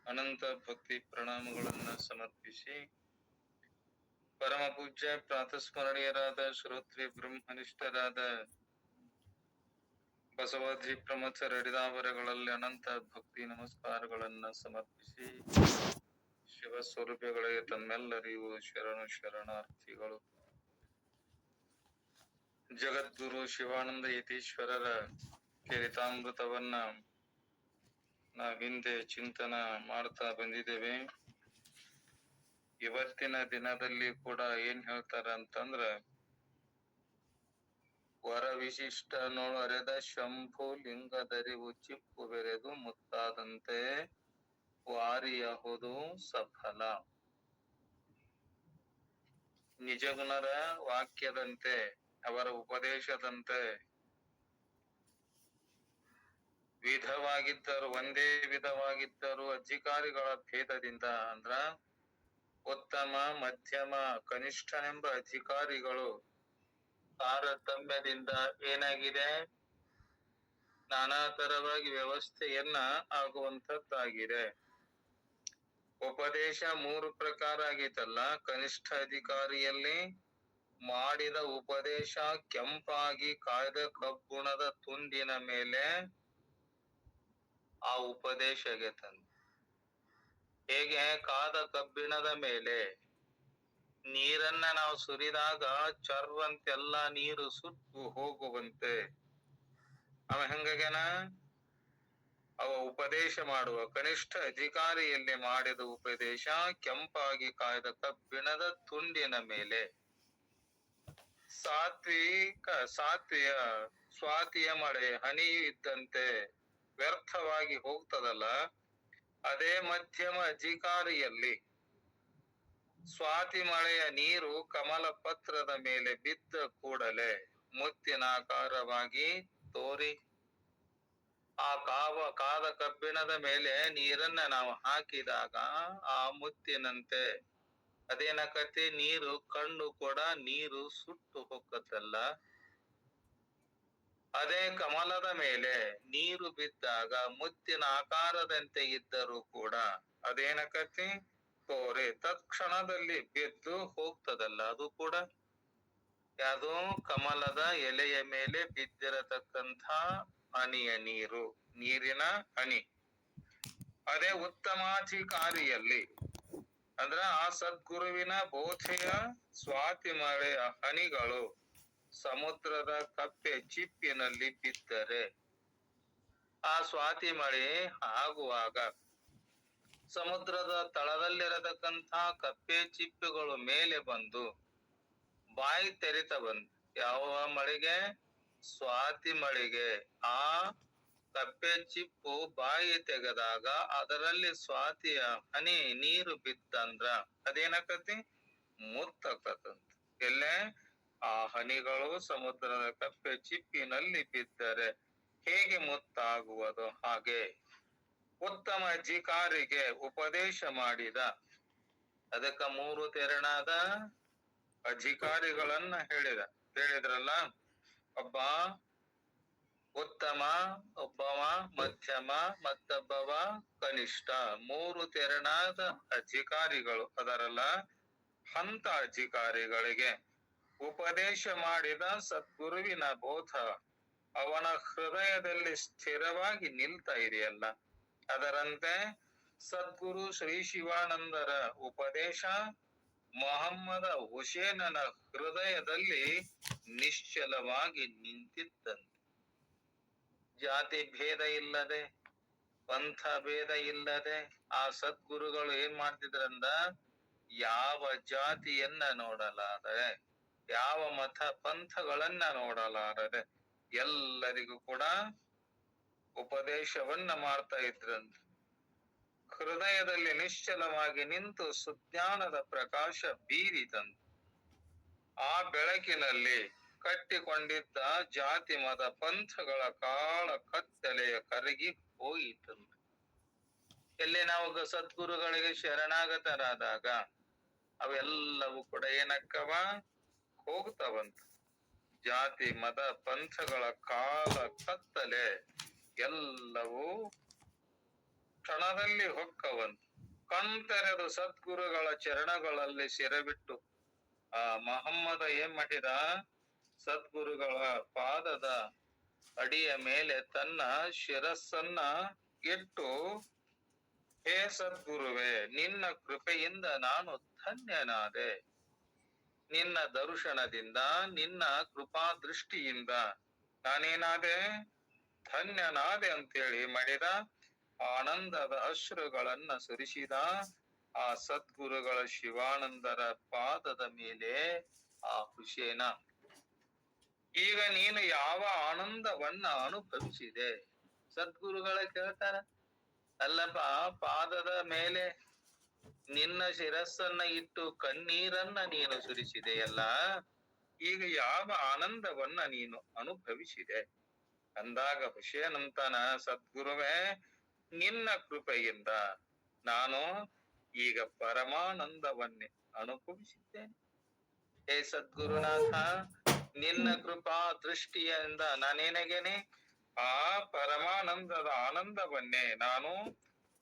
ಅನಂತ ಭಕ್ತಿ ಪ್ರಣಾಮಗಳನ್ನ ಸಮರ್ಪಿಸಿ ಪರಮ ಪೂಜ್ಯ ಪ್ರಾತಸ್ಮರಣೀಯರಾದ ಶ್ರೋತ್ರಿಯ ಬ್ರಹ್ಮನಿಷ್ಠರಾದ ಬಸವಾದಿ ಪ್ರಮಥರ ಅಡಿದಾವರಗಳಲ್ಲಿ ಅನಂತ ಭಕ್ತಿ ನಮಸ್ಕಾರಗಳನ್ನ ಸಮರ್ಪಿಸಿ ಶಿವ ಸ್ವರೂಪಗಳಿಗೆ ತಮ್ಮೆಲ್ಲರಿಗೂ ಶರಣಾರ್ಥಿಗಳು. ಜಗದ್ಗುರು ಶಿವಾನಂದ ಯತೀಶ್ವರರ ಚರಿತಾಮೃತವನ್ನ ಹಿಂದೆ ಚಿಂತನ ಮಾಡ್ತಾ ಬಂದಿದ್ದೇವೆ. ಇವತ್ತಿನ ದಿನದಲ್ಲಿ ಕೂಡ ಏನ್ ಹೇಳ್ತಾರ ಅಂತಂದ್ರ, ವರ ವಿಶಿಷ್ಟನೊಳು ಅರೆದ ಶಂಭು ಲಿಂಗದರಿವು ಚಿಪ್ಪು ಬೆರೆದು ಮುತ್ತಾದಂತೆ ವಾರಿಯಹುದು ಸಫಲ. ನಿಜಗುಣರ ವಾಕ್ಯದಂತೆ, ಅವರ ಉಪದೇಶದಂತೆ ವಿಧವಾಗಿದ್ದರು, ಒಂದೇ ವಿಧವಾಗಿದ್ದರು ಅಧಿಕಾರಿಗಳ ಭೇದದಿಂದ, ಅಂದ್ರ ಉತ್ತಮ ಮಧ್ಯಮ ಕನಿಷ್ಠನೆಂಬ ಅಧಿಕಾರಿಗಳು ತಾರತಮ್ಯದಿಂದ ಏನಾಗಿದೆ, ನಾನಾ ತರವಾಗಿ ವ್ಯವಸ್ಥೆಯನ್ನ ಆಗುವಂತದ್ದಾಗಿದೆ. ಉಪದೇಶ 3 ಪ್ರಕಾರ ಆಗೈತಲ್ಲ. ಕನಿಷ್ಠ ಅಧಿಕಾರಿಯಲ್ಲಿ ಮಾಡಿದ ಉಪದೇಶ ಕೆಂಪಾಗಿ ಕಾಯ್ದ ಕಬ್ಬುಣದ ತುಂಡಿನ ಮೇಲೆ ಆ ಉಪದೇಶ ಆಗೈತಂದ. ಹೇಗೆ ಕಾದ ಕಬ್ಬಿಣದ ಮೇಲೆ ನೀರನ್ನ ನಾವು ಸುರಿದಾಗ ಚರ್ವಂತೆಲ್ಲ ನೀರು ಸುಟ್ಟು ಹೋಗುವಂತೆ ಅವ ಹೆಂಗಾಗ್ಯಾನ, ಅವ ಉಪದೇಶ ಮಾಡುವ ಕನಿಷ್ಠ ಅಧಿಕಾರಿಯಲ್ಲಿ ಮಾಡಿದ ಉಪದೇಶ ಕೆಂಪಾಗಿ ಕಾಯ್ದ ಕಬ್ಬಿಣದ ತುಂಡಿನ ಮೇಲೆ ಸ್ವಾತಿಯ ಮಳೆ ಹನಿಯು ಇದ್ದಂತೆ ವ್ಯರ್ಥವಾಗಿ ಹೋಗ್ತದಲ್ಲ. ಅದೇ ಮಧ್ಯಮ ಅಧಿಕಾರಿಯಲ್ಲಿ ಸ್ವಾತಿ ಮಳೆಯ ನೀರು ಕಮಲ ಪತ್ರದ ಮೇಲೆ ಬಿದ್ದ ಕೂಡಲೇ ಮುತ್ತಿನಾಕಾರವಾಗಿ ತೋರಿ, ಆ ಕಾದ ಕಬ್ಬಿಣದ ಮೇಲೆ ನೀರನ್ನ ನಾವು ಹಾಕಿದಾಗ ಆ ಮುತ್ತಿನಂತೆ ಅದೇನಕತಿ, ನೀರು ಕಣ್ಣು ಕೂಡ ನೀರು ಸುಟ್ಟು ಹೋಗತ್ತಲ್ಲ. ಅದೇ ಕಮಲದ ಮೇಲೆ ನೀರು ಬಿದ್ದಾಗ ಮುತ್ತಿನ ಆಕಾರದಂತೆ ಇದ್ದರೂ ಕೂಡ ಅದೇನಕತಿ, ತೋರೆ ತತ್ಕ್ಷಣದಲ್ಲಿ ಬಿದ್ದು ಹೋಗ್ತದಲ್ಲ. ಅದು ಕೂಡ ಯಾವುದು, ಕಮಲದ ಎಲೆಯ ಮೇಲೆ ಬಿದ್ದಿರತಕ್ಕಂಥ ಹನಿಯ ನೀರು, ನೀರಿನ ಹನಿ. ಅದೇ ಉತ್ತಮಾಧಿಕಾರಿಯಲ್ಲಿ ಅಂದ್ರ ಆ ಸದ್ಗುರುವಿನ ಬೋಧೆಯ ಸ್ವಾತಿ ಮಳೆಯ ಹನಿಗಳು ಸಮುದ್ರದ ಕಪ್ಪೆ ಚಿಪ್ಪಿನಲ್ಲಿ ಬಿದ್ದರೆ, ಆ ಸ್ವಾತಿ ಮಳೆ ಆಗುವಾಗ ಸಮುದ್ರದ ತಳದಲ್ಲಿರತಕ್ಕಂಥ ಕಪ್ಪೆ ಚಿಪ್ಪುಗಳು ಮೇಲೆ ಬಂದು ಬಾಯಿ ತೆರೆತ ಬಂದು, ಯಾವ ಮಳೆಗೆ, ಸ್ವಾತಿ ಮಳೆಗೆ ಆ ಕಪ್ಪೆ ಚಿಪ್ಪು ಬಾಯಿ ತೆಗೆದಾಗ ಅದರಲ್ಲಿ ಸ್ವಾತಿಯ ಹನಿ ನೀರು ಬಿತ್ತಂದ್ರ ಅದೇನಾಕತಿ, ಮುತ್ತಾಕತಂತ. ಎಲ್ಲೇ ಆ ಹನಿಗಳು ಸಮುದ್ರದ ಕಪ್ಪೆ ಚಿಪ್ಪಿನಲ್ಲಿ ಬಿದ್ದರೆ ಹೇಗೆ ಮುತ್ತಾಗುವುದು, ಹಾಗೆ ಉತ್ತಮ ಅಧಿಕಾರಿಗೆ ಉಪದೇಶ ಮಾಡಿದ, ಅದಕ್ಕ 3 ತೆರನಾದ ಅಧಿಕಾರಿಗಳನ್ನ ಹೇಳಿದ್ರಲ್ಲ. ಒಬ್ಬ ಉತ್ತಮ, ಒಬ್ಬವ ಮಧ್ಯಮ, ಮತ್ತೊಬ್ಬವ ಕನಿಷ್ಠ. 3 ತೆರನಾದ ಅಧಿಕಾರಿಗಳು ಅದರಲ್ಲ. ಹಂತ ಅಧಿಕಾರಿಗಳಿಗೆ ಉಪದೇಶ ಮಾಡಿದ ಸದ್ಗುರುವಿನ ಬೋಧ ಅವನ ಹೃದಯದಲ್ಲಿ ಸ್ಥಿರವಾಗಿ ನಿಲ್ತಾ ಇದೆಯಲ್ಲ. ಅದರಂತೆ ಸದ್ಗುರು ಶ್ರೀ ಶಿವಾನಂದರ ಉಪದೇಶ ಮೊಹಮ್ಮದ ಹುಸೇನನ ಹೃದಯದಲ್ಲಿ ನಿಶ್ಚಲವಾಗಿ ನಿಂತಿದ್ದಂತೆ. ಜಾತಿ ಭೇದ ಇಲ್ಲದೆ, ಪಂಥ ಭೇದ ಇಲ್ಲದೆ ಆ ಸದ್ಗುರುಗಳು ಏನ್ ಮಾಡ್ತಿದ್ರಂದ, ಯಾವ ಜಾತಿಯನ್ನ ನೋಡಲಾರದೆ, ಯಾವ ಮತ ಪಂಥಗಳನ್ನ ನೋಡಲಾರದೆ ಎಲ್ಲರಿಗೂ ಕೂಡ ಉಪದೇಶವನ್ನ ಮಾಡ್ತಾ ಇದ್ರಂತ. ಹೃದಯದಲ್ಲಿ ನಿಶ್ಚಲವಾಗಿ ನಿಂತು ಸುಜ್ಞಾನದ ಪ್ರಕಾಶ ಬೀರಿದಂತ. ಆ ಬೆಳಕಿನಲ್ಲಿ ಕಟ್ಟಿಕೊಂಡಿದ್ದ ಜಾತಿ ಮತ ಪಂಥಗಳ ಕಾಳ ಕತ್ತಲೆಯ ಕರಗಿ ಹೋಯಿತಂತ. ಎಲ್ಲಿ ನಾವು ಸದ್ಗುರುಗಳಿಗೆ ಶರಣಾಗತರಾದಾಗ ಅವೆಲ್ಲವೂ ಕೂಡ ಏನಕ್ಕವ, ಹೋಗ್ತಾವಂತ. ಜಾತಿ ಮತ ಪಂಥಗಳ ಕಾಲ ಕತ್ತಲೆ ಎಲ್ಲವೂ ಕ್ಷಣದಲ್ಲಿ ಹೊಕ್ಕವಂತ ಕಣ್ತೆರೆದು ಸದ್ಗುರುಗಳ ಚರಣಗಳಲ್ಲಿ ಸಿರಬಿಟ್ಟು ಆ ಮಹಮ್ಮದ ಏನ್ ಮಾಡಿದ, ಸದ್ಗುರುಗಳ ಪಾದದ ಅಡಿಯ ಮೇಲೆ ತನ್ನ ಶಿರಸ್ಸನ್ನ ಇಟ್ಟು, ಹೇ ಸದ್ಗುರುವೆ, ನಿನ್ನ ಕೃಪೆಯಿಂದ ನಾನು ಧನ್ಯನಾದೆ. ನಿನ್ನ ದರ್ಶನದಿಂದ, ನಿನ್ನ ಕೃಪಾ ದೃಷ್ಟಿಯಿಂದ ನಾನೇನಾದೆ, ಧನ್ಯನಾದೆ ಅಂತೇಳಿ ಮಾಡಿದ ಆನಂದದ ಅಶ್ರುಗಳನ್ನ ಸುರಿಸಿದ. ಆ ಸದ್ಗುರುಗಳ ಶಿವಾನಂದರ ಪಾದದ ಮೇಲೆ ಆ ಹುಸೇನ, ಈಗ ನೀನು ಯಾವ ಆನಂದವನ್ನ ಅನುಭವಿಸಿದೆ? ಸದ್ಗುರುಗಳ ಕೇಳ್ತಾರ, ಅಲ್ಲಪ್ಪ, ಪಾದದ ಮೇಲೆ ನಿನ್ನ ಶಿರಸ್ಸನ್ನ ಇಟ್ಟು ಕಣ್ಣೀರನ್ನ ನೀನು ಸುರಿಸಿದೆಯಲ್ಲ, ಈಗ ಯಾವ ಆನಂದವನ್ನ ನೀನು ಅನುಭವಿಸಿದೆ ಅಂದಾಗ ಹುಸೇನಂತಾನ, ಸದ್ಗುರುವೇ, ನಿನ್ನ ಕೃಪೆಯಿಂದ ನಾನು ಈಗ ಪರಮಾನಂದವನ್ನೇ ಅನುಭವಿಸಿದ್ದೇನೆ. ಹೇ ಸದ್ಗುರುನಾಥ, ನಿನ್ನ ಕೃಪಾ ದೃಷ್ಟಿಯಿಂದ ನಾನೇನಾಗೇನೆ, ಆ ಪರಮಾನಂದದ ಆನಂದವನ್ನೇ ನಾನು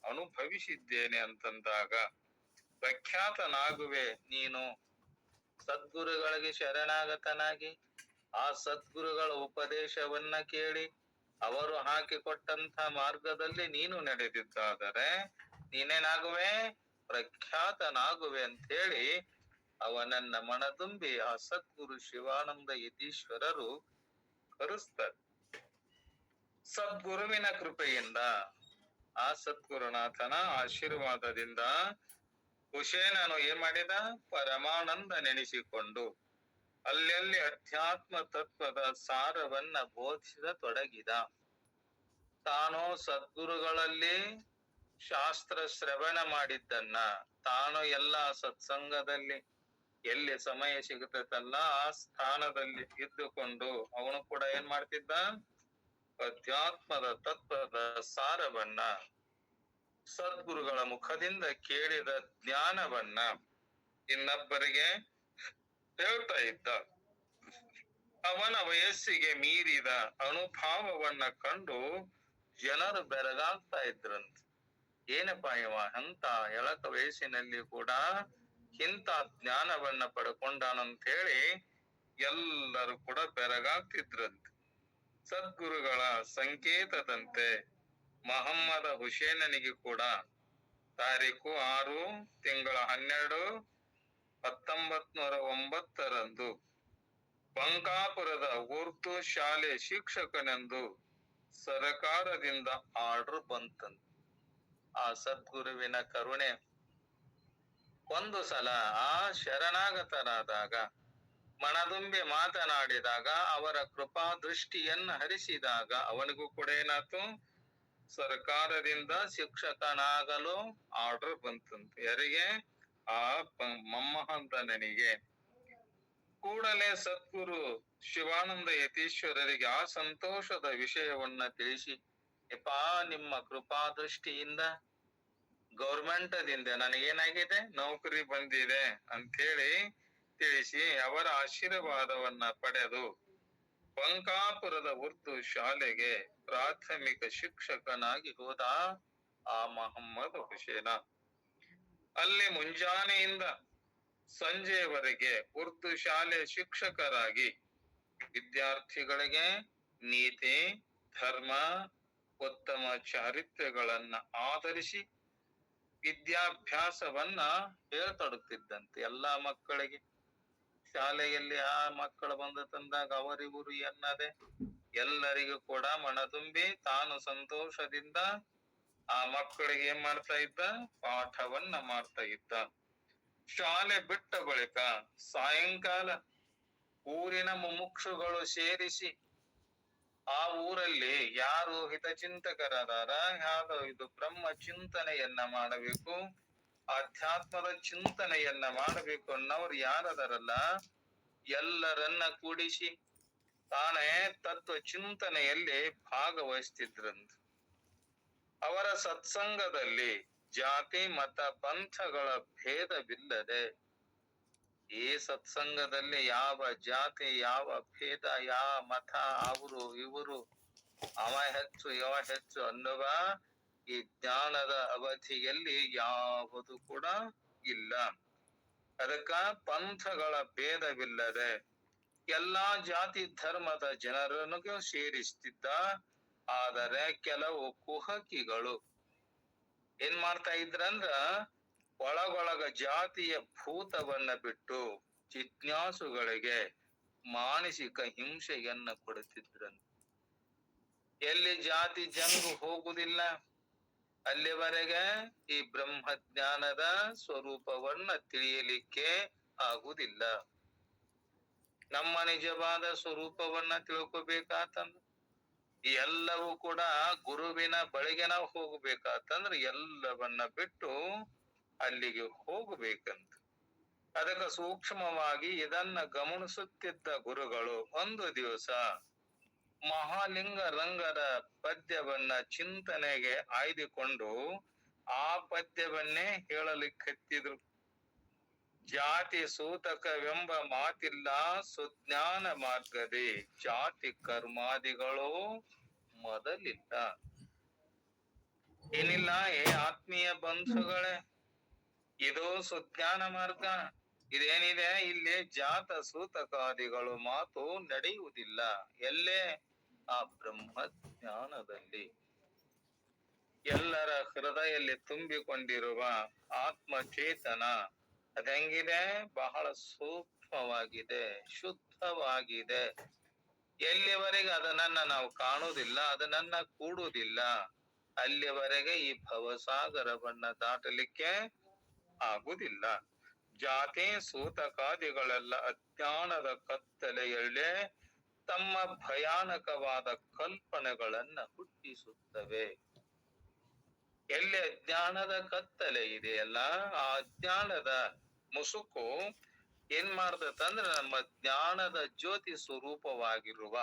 ಅನುಭವಿಸಿದ್ದೇನೆ ಅಂತಂದಾಗ ಪ್ರಖ್ಯಾತನಾಗುವೆ ನೀನು. ಸದ್ಗುರುಗಳಿಗೆ ಶರಣಾಗತನಾಗಿ ಆ ಸದ್ಗುರುಗಳ ಉಪದೇಶವನ್ನ ಕೇಳಿ ಅವರು ಹಾಕಿಕೊಟ್ಟಂತ ಮಾರ್ಗದಲ್ಲಿ ನೀನು ನಡೆದಿದ್ದಾದರೆ ನೀನೇನಾಗುವೆ, ಪ್ರಖ್ಯಾತನಾಗುವೆ ಅಂತ ಹೇಳಿ ಅವನನ್ನ ಮನದುಂಬಿ ಆ ಸದ್ಗುರು ಶಿವಾನಂದ ಯತೀಶ್ವರರು ಕರೆಸ್ತಾರೆ. ಸದ್ಗುರುವಿನ ಕೃಪೆಯಿಂದ, ಆ ಸದ್ಗುರುನಾಥನ ಆಶೀರ್ವಾದದಿಂದ ಹುಸೇನನು ಏನ್ ಮಾಡಿದ, ಪರಮಾನಂದ ನೆನೆಸಿಕೊಂಡು ಅಲ್ಲೆಲ್ಲಿ ಅಧ್ಯಾತ್ಮ ತತ್ವದ ಸಾರವನ್ನ ಬೋಧಿಸ ತೊಡಗಿದ. ತಾನು ಸದ್ಗುರುಗಳಲ್ಲಿ ಶಾಸ್ತ್ರ ಶ್ರವಣ ಮಾಡಿದ್ದನ್ನ ತಾನು ಎಲ್ಲ ಸತ್ಸಂಗದಲ್ಲಿ ಎಲ್ಲಿ ಸಮಯ ಸಿಗುತ್ತಲ್ಲ ಆ ಸ್ಥಾನದಲ್ಲಿ ಇದ್ದುಕೊಂಡು ಅವನು ಕೂಡ ಏನ್ ಮಾಡ್ತಿದ್ದ, ಅಧ್ಯಾತ್ಮದ ತತ್ವದ ಸಾರವನ್ನ, ಸದ್ಗುರುಗಳ ಮುಖದಿಂದ ಕೇಳಿದ ಜ್ಞಾನವನ್ನ ಇನ್ನೊಬ್ಬರಿಗೆ ಹೇಳ್ತಾ ಇದ್ದ. ಅವನ ವಯಸ್ಸಿಗೆ ಮೀರಿದ ಅನುಭಾವವನ್ನ ಕಂಡು ಜನರು ಬೆರಗಾಗ್ತಾ ಇದ್ರಂತ. ಏನಪ್ಪ ಇವ ಅಂತ ಎಳಕ ವಯಸ್ಸಿನಲ್ಲಿ ಕೂಡ ಇಂಥ ಜ್ಞಾನವನ್ನ ಪಡ್ಕೊಂಡಾನಂತ ಹೇಳಿ ಎಲ್ಲರೂ ಕೂಡ ಬೆರಗಾಗ್ತಿದ್ರಂತೆ. ಸದ್ಗುರುಗಳ ಸಂಕೇತದಂತೆ ಮಹಮ್ಮದ ಹುಸೇನನಿಗೆ ಕೂಡ ತಾರೀಕು 6 ತಿಂಗಳ 12 1909 ಬಂಕಾಪುರದ ಉರ್ದು ಶಾಲೆ ಶಿಕ್ಷಕನೆಂದು ಸರಕಾರದಿಂದ ಆರ್ಡರ್ ಬಂತಂತ. ಆ ಸದ್ಗುರುವಿನ ಕರುಣೆ ಒಂದು ಸಲ ಆ ಶರಣಾಗತರಾದಾಗ ಮನದುಂಬಿ ಮಾತನಾಡಿದಾಗ ಅವರ ಕೃಪಾ ದೃಷ್ಟಿಯನ್ನ ಹರಿಸಿದಾಗ ಅವನಿಗೂ ಕೂಡ ಏನಾಯ್ತು, ಸರ್ಕಾರದಿಂದ ಶಿಕ್ಷಕನಾಗಲು ಆರ್ಡರ್ ಬಂತಂತೆ. ಯಾರಿಗೆ? ಆ ಮಮ್ಮಹಂತನಿಗೆ. ಕೂಡಲೇ ಸದ್ಗುರು ಶಿವಾನಂದ ಯತೀಶ್ವರರಿಗೆ ಆ ಸಂತೋಷದ ವಿಷಯವನ್ನ ತಿಳಿಸಿ, ಯಪ್ಪಾ, ನಿಮ್ಮ ಕೃಪಾ ದೃಷ್ಟಿಯಿಂದ ಗೌರ್ಮೆಂಟದಿಂದ ನನಗೇನಾಗಿದೆ, ನೌಕರಿ ಬಂದಿದೆ ಅಂತೇಳಿ ತಿಳಿಸಿ ಅವರ ಆಶೀರ್ವಾದವನ್ನ ಪಡೆದು ಬಂಕಾಪುರದ ಉರ್ದು ಶಾಲೆಗೆ ಪ್ರಾಥಮಿಕ ಶಿಕ್ಷಕನಾಗಿ ಹೋದ ಆ ಮಹಮ್ಮದ್ ಹುಸೇನ. ಅಲ್ಲಿ ಮುಂಜಾನೆಯಿಂದ ಸಂಜೆಯವರೆಗೆ ಉರ್ದು ಶಾಲೆ ಶಿಕ್ಷಕರಾಗಿ ವಿದ್ಯಾರ್ಥಿಗಳಿಗೆ ನೀತಿ, ಧರ್ಮ, ಉತ್ತಮ ಚಾರಿತ್ರ್ಯಗಳನ್ನ ಆಧರಿಸಿ ವಿದ್ಯಾಭ್ಯಾಸವನ್ನ ಹೇಳ್ತೊಡಗ್ತಿದ್ದಂತೆ ಎಲ್ಲಾ ಮಕ್ಕಳಿಗೆ. ಶಾಲೆಯಲ್ಲಿ ಆ ಮಕ್ಕಳು ಬಂದು ತಂದಾಗ ಅವರಿವರು ಎನ್ನದೆ ಎಲ್ಲರಿಗೂ ಕೂಡ ಮನದುಂಬಿ ತಾನು ಸಂತೋಷದಿಂದ ಆ ಮಕ್ಕಳಿಗೆ ಏನ್ ಮಾಡ್ತಾ ಇದ್ದ, ಪಾಠವನ್ನ ಮಾಡ್ತಾ ಇದ್ದ. ಶಾಲೆ ಬಿಟ್ಟ ಬಳಿಕ ಸಾಯಂಕಾಲ ಊರಿನ ಮುಮುಕ್ಷುಗಳು ಸೇರಿಸಿ ಆ ಊರಲ್ಲಿ ಯಾರು ಹಿತಚಿಂತಕರಾದಾರ, ಯಾರು ಇದು ಬ್ರಹ್ಮ ಚಿಂತನೆಯನ್ನ ಮಾಡಬೇಕು, ಆಧ್ಯಾತ್ಮದ ಚಿಂತನೆಯನ್ನ ಮಾಡಬೇಕು ಅನ್ನೋರು ಯಾರದಾರಲ್ಲ ಎಲ್ಲರನ್ನ ಕೂಡಿಸಿ ತಾನೇ ತತ್ವ ಚಿಂತನೆಯಲ್ಲಿ ಭಾಗವಹಿಸ್ತಿದ್ರಂತ. ಅವರ ಸತ್ಸಂಗದಲ್ಲಿ ಜಾತಿ ಮತ ಪಂಥಗಳ ಭೇದವಿಲ್ಲದೆ, ಈ ಸತ್ಸಂಗದಲ್ಲಿ ಯಾವ ಜಾತಿ, ಯಾವ ಭೇದ, ಯಾವ ಮತ, ಅವರು ಇವರು, ಅವ ಹೆಚ್ಚು ಇವ ಹೆಚ್ಚು ಅನ್ನುವ ಈ ಜ್ಞಾನದ ಅವಧಿಯಲ್ಲಿ ಯಾವುದು ಕೂಡ ಇಲ್ಲ. ಅದಕ್ಕ ಪಂಥಗಳ ಭೇದವಿಲ್ಲದೆ ಎಲ್ಲಾ ಜಾತಿ ಧರ್ಮದ ಜನರನ್ನು ಸೇರಿಸ್ತಿದ್ದ. ಆದರೆ ಕೆಲವು ಕುಹಕಿಗಳು ಏನ್ ಮಾಡ್ತಾ ಇದ್ರಂದ್ರ ಒಳಗೊಳಗ ಜಾತಿಯ ಭೂತವನ್ನ ಬಿಟ್ಟು ಜಿಜ್ಞಾಸುಗಳಿಗೆ ಮಾನಸಿಕ ಹಿಂಸೆಯನ್ನ ಕೊಡುತ್ತಿದ್ರಂತ. ಎಲ್ಲಿ ಜಾತಿ ಜಂಗು ಹೋಗುವುದಿಲ್ಲ ಅಲ್ಲಿವರೆಗೆ ಈ ಬ್ರಹ್ಮಜ್ಞಾನದ ಸ್ವರೂಪವನ್ನ ತಿಳಿಯಲಿಕ್ಕೆ ಆಗುವುದಿಲ್ಲ. ನಮ್ಮ ನಿಜವಾದ ಸ್ವರೂಪವನ್ನ ತಿಳ್ಕೊಬೇಕಾತಂದ್ರ ಎಲ್ಲವೂ ಕೂಡ ಗುರುವಿನ ಬಳಿಗೆ ನಾವು ಹೋಗ್ಬೇಕಾತಂದ್ರ ಎಲ್ಲವನ್ನ ಬಿಟ್ಟು ಅಲ್ಲಿಗೆ ಹೋಗ್ಬೇಕಂತ. ಅದಕ್ಕೆ ಸೂಕ್ಷ್ಮವಾಗಿ ಇದನ್ನ ಗಮನಿಸುತ್ತಿದ್ದ ಗುರುಗಳು ಒಂದು ದಿವಸ ಮಹಾಲಿಂಗ ರಂಗದ ಪದ್ಯವನ್ನ ಚಿಂತನೆಗೆ ಆಯ್ದುಕೊಂಡು ಆ ಪದ್ಯವನ್ನೇ ಹೇಳಲಿಕ್ಕತ್ತಿದ್ರು. ಜಾತಿ ಸೂತಕವೆಂಬ ಮಾತಿಲ್ಲ ಸುಜ್ಞಾನ ಮಾರ್ಗದಿ, ಜಾತಿ ಕರ್ಮಾದಿಗಳು ಮೊದಲಿಲ್ಲ. ಏನಿಲ್ಲ ಆತ್ಮೀಯ ಬಂಧುಗಳೇ, ಇದು ಸುಜ್ಞಾನ ಮಾರ್ಗ. ಇದೇನಿದೆ ಇಲ್ಲಿ ಜಾತ ಸೂತಕಾದಿಗಳು ಮಾತು ನಡೆಯುವುದಿಲ್ಲ. ಎಲ್ಲೇ ಆ ಬ್ರಹ್ಮ ಜ್ಞಾನದಲ್ಲಿ ಎಲ್ಲರ ಹೃದಯಲ್ಲಿ ತುಂಬಿಕೊಂಡಿರುವ ಆತ್ಮ ಚೇತನ ಅದೆಂಗಿದೆ, ಬಹಳ ಸೂಕ್ಷ್ಮವಾಗಿದೆ, ಶುದ್ಧವಾಗಿದೆ. ಎಲ್ಲಿವರೆಗೆ ಅದನ್ನ ನಾವು ಕಾಣುವುದಿಲ್ಲ, ಅದನ್ನ ಕೂಡುವುದಿಲ್ಲ, ಅಲ್ಲಿವರೆಗೆ ಈ ಭವಸಾಗರವನ್ನ ದಾಟಲಿಕ್ಕೆ ಆಗುವುದಿಲ್ಲ. ಜಾತಿ ಸೂತಕಾದಿಗಳೆಲ್ಲ ಅಜ್ಞಾನದ ಕತ್ತಲೆಯಲ್ಲೇ ತಮ್ಮ ಭಯಾನಕವಾದ ಕಲ್ಪನೆಗಳನ್ನ ಹುಟ್ಟಿಸುತ್ತವೆ. ಎಲ್ಲಿ ಅಜ್ಞಾನದ ಕತ್ತಲೆ ಇದೆಯಲ್ಲ, ಆ ಅಜ್ಞಾನದ ಮುಸುಕು ಏನ್ ಮಾಡ್ತಂದ್ರ ನಮ್ಮ ಜ್ಞಾನದ ಜ್ಯೋತಿ ಸ್ವರೂಪವಾಗಿರುವ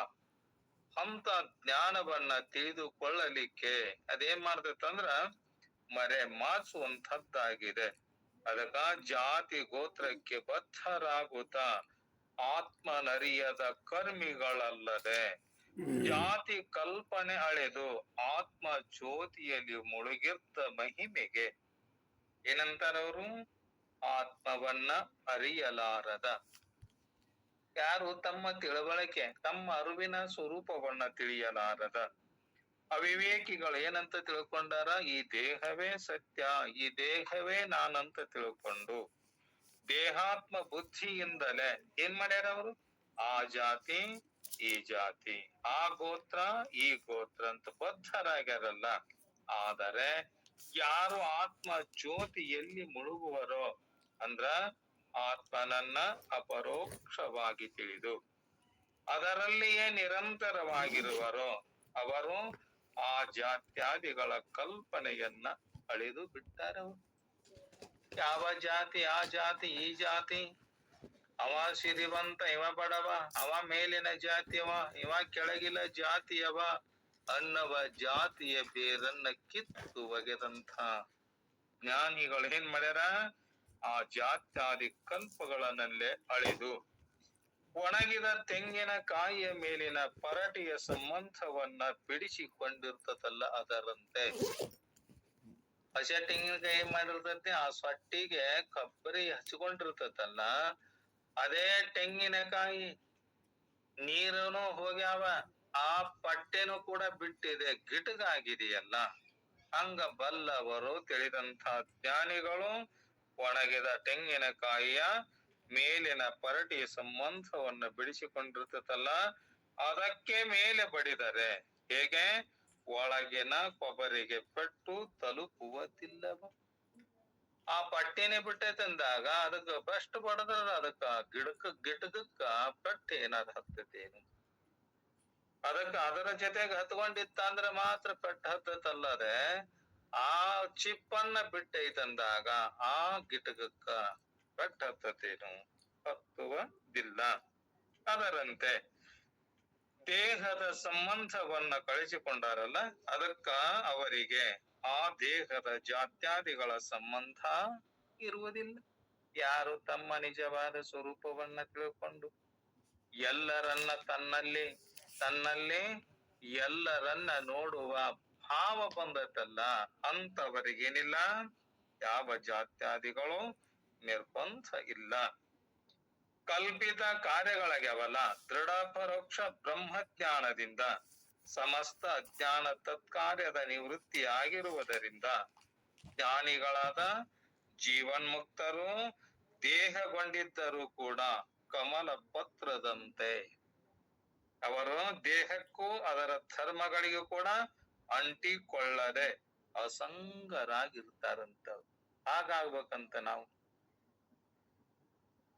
ಅಂತ ಜ್ಞಾನವನ್ನ ತಿಳಿದುಕೊಳ್ಳಲಿಕ್ಕೆ ಅದೇನ್ ಮಾಡ್ತಂದ್ರ ಮರೆ ಮಾಚುವಂತದ್ದಾಗಿದೆ. ಅದಕ್ಕ ಜಾತಿ ಗೋತ್ರಕ್ಕೆ ಬದ್ಧರಾಗುತ್ತಾ ಆತ್ಮನರಿಯದ ಕರ್ಮಿಗಳಲ್ಲದೆ ಜಾತಿ ಕಲ್ಪನೆ ಅಳೆದು ಆತ್ಮ ಜ್ಯೋತಿಯಲ್ಲಿ ಮುಳುಗಿರ್ತ ಮಹಿಮೆಗೆ ಏನಂತಾರವರು, ಆತ್ಮವನ್ನ ಅರಿಯಲಾರದ ಯಾರು ತಮ್ಮ ತಿಳುವಳಿಕೆ ತಮ್ಮ ಅರಿವಿನ ಸ್ವರೂಪವನ್ನ ತಿಳಿಯಲಾರದ ಅವಿವೇಕಿಗಳು ಏನಂತ ತಿಳ್ಕೊಂಡಾರ, ಈ ದೇಹವೇ ಸತ್ಯ, ಈ ದೇಹವೇ ನಾನಂತ ತಿಳ್ಕೊಂಡು ದೇಹಾತ್ಮ ಬುದ್ಧಿಯಿಂದಲೇ ಏನ್ ಮಾಡ್ಯಾರ ಅವರು, ಆ ಜಾತಿ ಈ ಜಾತಿ, ಆ ಗೋತ್ರ ಈ ಗೋತ್ರ ಅಂತ ಬದ್ಧರಾಗ್ಯಾರಲ್ಲ. ಆದರೆ ಯಾರು ಆತ್ಮ ಜ್ಯೋತಿಯಲ್ಲಿ ಮುಳುಗುವರೋ ಅಂದ್ರ ಆತ್ಮನನ್ನ ಅಪರೋಕ್ಷವಾಗಿ ತಿಳಿದು ಅದರಲ್ಲಿಯೇ ನಿರಂತರವಾಗಿರುವರೋ ಅವರು ಆ ಜಾತ್ಯಾದಿಗಳ ಕಲ್ಪನೆಯನ್ನ ಅಳಿದು ಬಿಟ್ಟಾರವರು. ಯಾವ ಜಾತಿ ಆ ಜಾತಿ ಈ ಜಾತಿ, ಅವ ಸಿರಿವಂತ ಇವ ಬಡವ, ಅವ ಮೇಲಿನ ಜಾತಿಯವ ಇವ ಕೆಳಗಿನ ಜಾತಿಯವ ಅನ್ನವ ಜಾತಿಯ ಬೇರನ್ನ ಕಿತ್ತು ಒಗೆದಂಥ ಜ್ಞಾನಿಗಳು ಏನ್ ಮಾಡ್ಯಾರ, ಆ ಜಾತ್ಯಾದಿ ಕಲ್ಪಗಳನ್ನಲ್ಲೇ ಅಳಿದು ಒಣಗಿದ ತೆಂಗಿನ ಕಾಯಿಯ ಮೇಲಿನ ಪರಟಿಯ ಸಂಬಂಧವನ್ನ ಬಿಡಿಸಿಕೊಂಡಿರ್ತದಲ್ಲ ಅದರಂತೆ ಹಸಿ ತೆಂಗಿನಕಾಯಿ ಮಾಡಿರ್ತೈತಿ, ಆ ಸೊಟ್ಟಿಗೆ ಕೊಬ್ಬರಿ ಹಚ್ಕೊಂಡಿರ್ತದಲ್ಲ ಅದೇ ತೆಂಗಿನಕಾಯಿ ನೀರನು ಹೋಗ್ಯಾವ, ಆ ಪಟ್ಟೆನು ಕೂಡ ಬಿಟ್ಟಿದೆ, ಗಿಟಗಾಗಿದೆಯಲ್ಲ. ಹಂಗ ಬಲ್ಲವರು ತಿಳಿದಂತ ಜ್ಞಾನಿಗಳು ಒಣಗಿದ ತೆಂಗಿನಕಾಯಿಯ ಮೇಲಿನ ಪರಟಿಯ ಸಂಬಂಧವನ್ನ ಬಿಡಿಸಿಕೊಂಡಿರ್ತದಲ್ಲ ಅದಕ್ಕೆ ಮೇಲೆ ಬಡಿದರೆ ಹೇಗೆ ಒಳಗಿನ ಕೊಬ್ಬರಿಗೆ ಪೆಟ್ಟು ತಲುಪುವುದಿಲ್ಲವ. ಆ ಪಟ್ಟಿನೇ ಬಿಟ್ಟೈತಂದಾಗ ಅದಕ್ಕ ಬೆಸ್ಟ್ ಬಡದ್ರ ಅದಕ್ಕ ಗಿಡಕ್ಕ ಪೆಟ್ಟು ಏನಾದ್ರು ಹತ್ತತೇನು, ಅದಕ್ಕ ಅದರ ಜೊತೆಗೆ ಹತ್ಕೊಂಡಿತ್ತ ಅಂದ್ರ ಮಾತ್ರ ಪೆಟ್ಟು ಹತ್ತತಲ್ಲದೆ ಆ ಚಿಪ್ಪನ್ನ ಬಿಟ್ಟೈತಂದಾಗ ಆ ಗಿಟಕಕ್ಕ ಪೆಟ್ಟು ಹತ್ತತೇನು, ಹತ್ತುವುದಿಲ್ಲ. ಅದರಂತೆ ದೇಹದ ಸಂಬಂಧವನ್ನ ಕಳಿಸಿಕೊಂಡಾರಲ್ಲ ಅದಕ್ಕ ಅವರಿಗೆ ಆ ದೇಹದ ಜಾತ್ಯಾದಿಗಳ ಸಂಬಂಧ ಇರುವುದಿಲ್ಲ. ಯಾರು ತಮ್ಮ ನಿಜವಾದ ಸ್ವರೂಪವನ್ನ ತಿಳ್ಕೊಂಡು ಎಲ್ಲರನ್ನ ತನ್ನಲ್ಲಿ ಎಲ್ಲರನ್ನ ನೋಡುವ ಭಾವ ಬಂದತಲ್ಲ ಅಂತವರಿಗೇನಿಲ್ಲ ಯಾವ ಜಾತ್ಯಾದಿಗಳು ನಿರ್ಬಂಧ ಇಲ್ಲ. ಕಲ್ಪಿತ ಕಾರ್ಯಗಳಾಗ್ಯಾವಲ್ಲ ದೃಢ ಪರೋಕ್ಷ ಬ್ರಹ್ಮಜ್ಞಾನದಿಂದ ಸಮಸ್ತ ಅಜ್ಞಾನ ತತ್ಕಾರ್ಯದ ನಿವೃತ್ತಿ ಆಗಿರುವುದರಿಂದ ಜ್ಞಾನಿಗಳಾದ ಜೀವನ್ಮುಕ್ತರು ದೇಹಗೊಂಡಿದ್ದರೂ ಕೂಡ ಕಮಲ ಪತ್ರದಂತೆ ಅವರು ದೇಹಕ್ಕೂ ಅದರ ಧರ್ಮಗಳಿಗೂ ಕೂಡ ಅಂಟಿಕೊಳ್ಳದೆ ಅಸಂಗರಾಗಿರ್ತಾರಂತ. ಹಾಗಾಗ್ಬೇಕಂತ ನಾವು.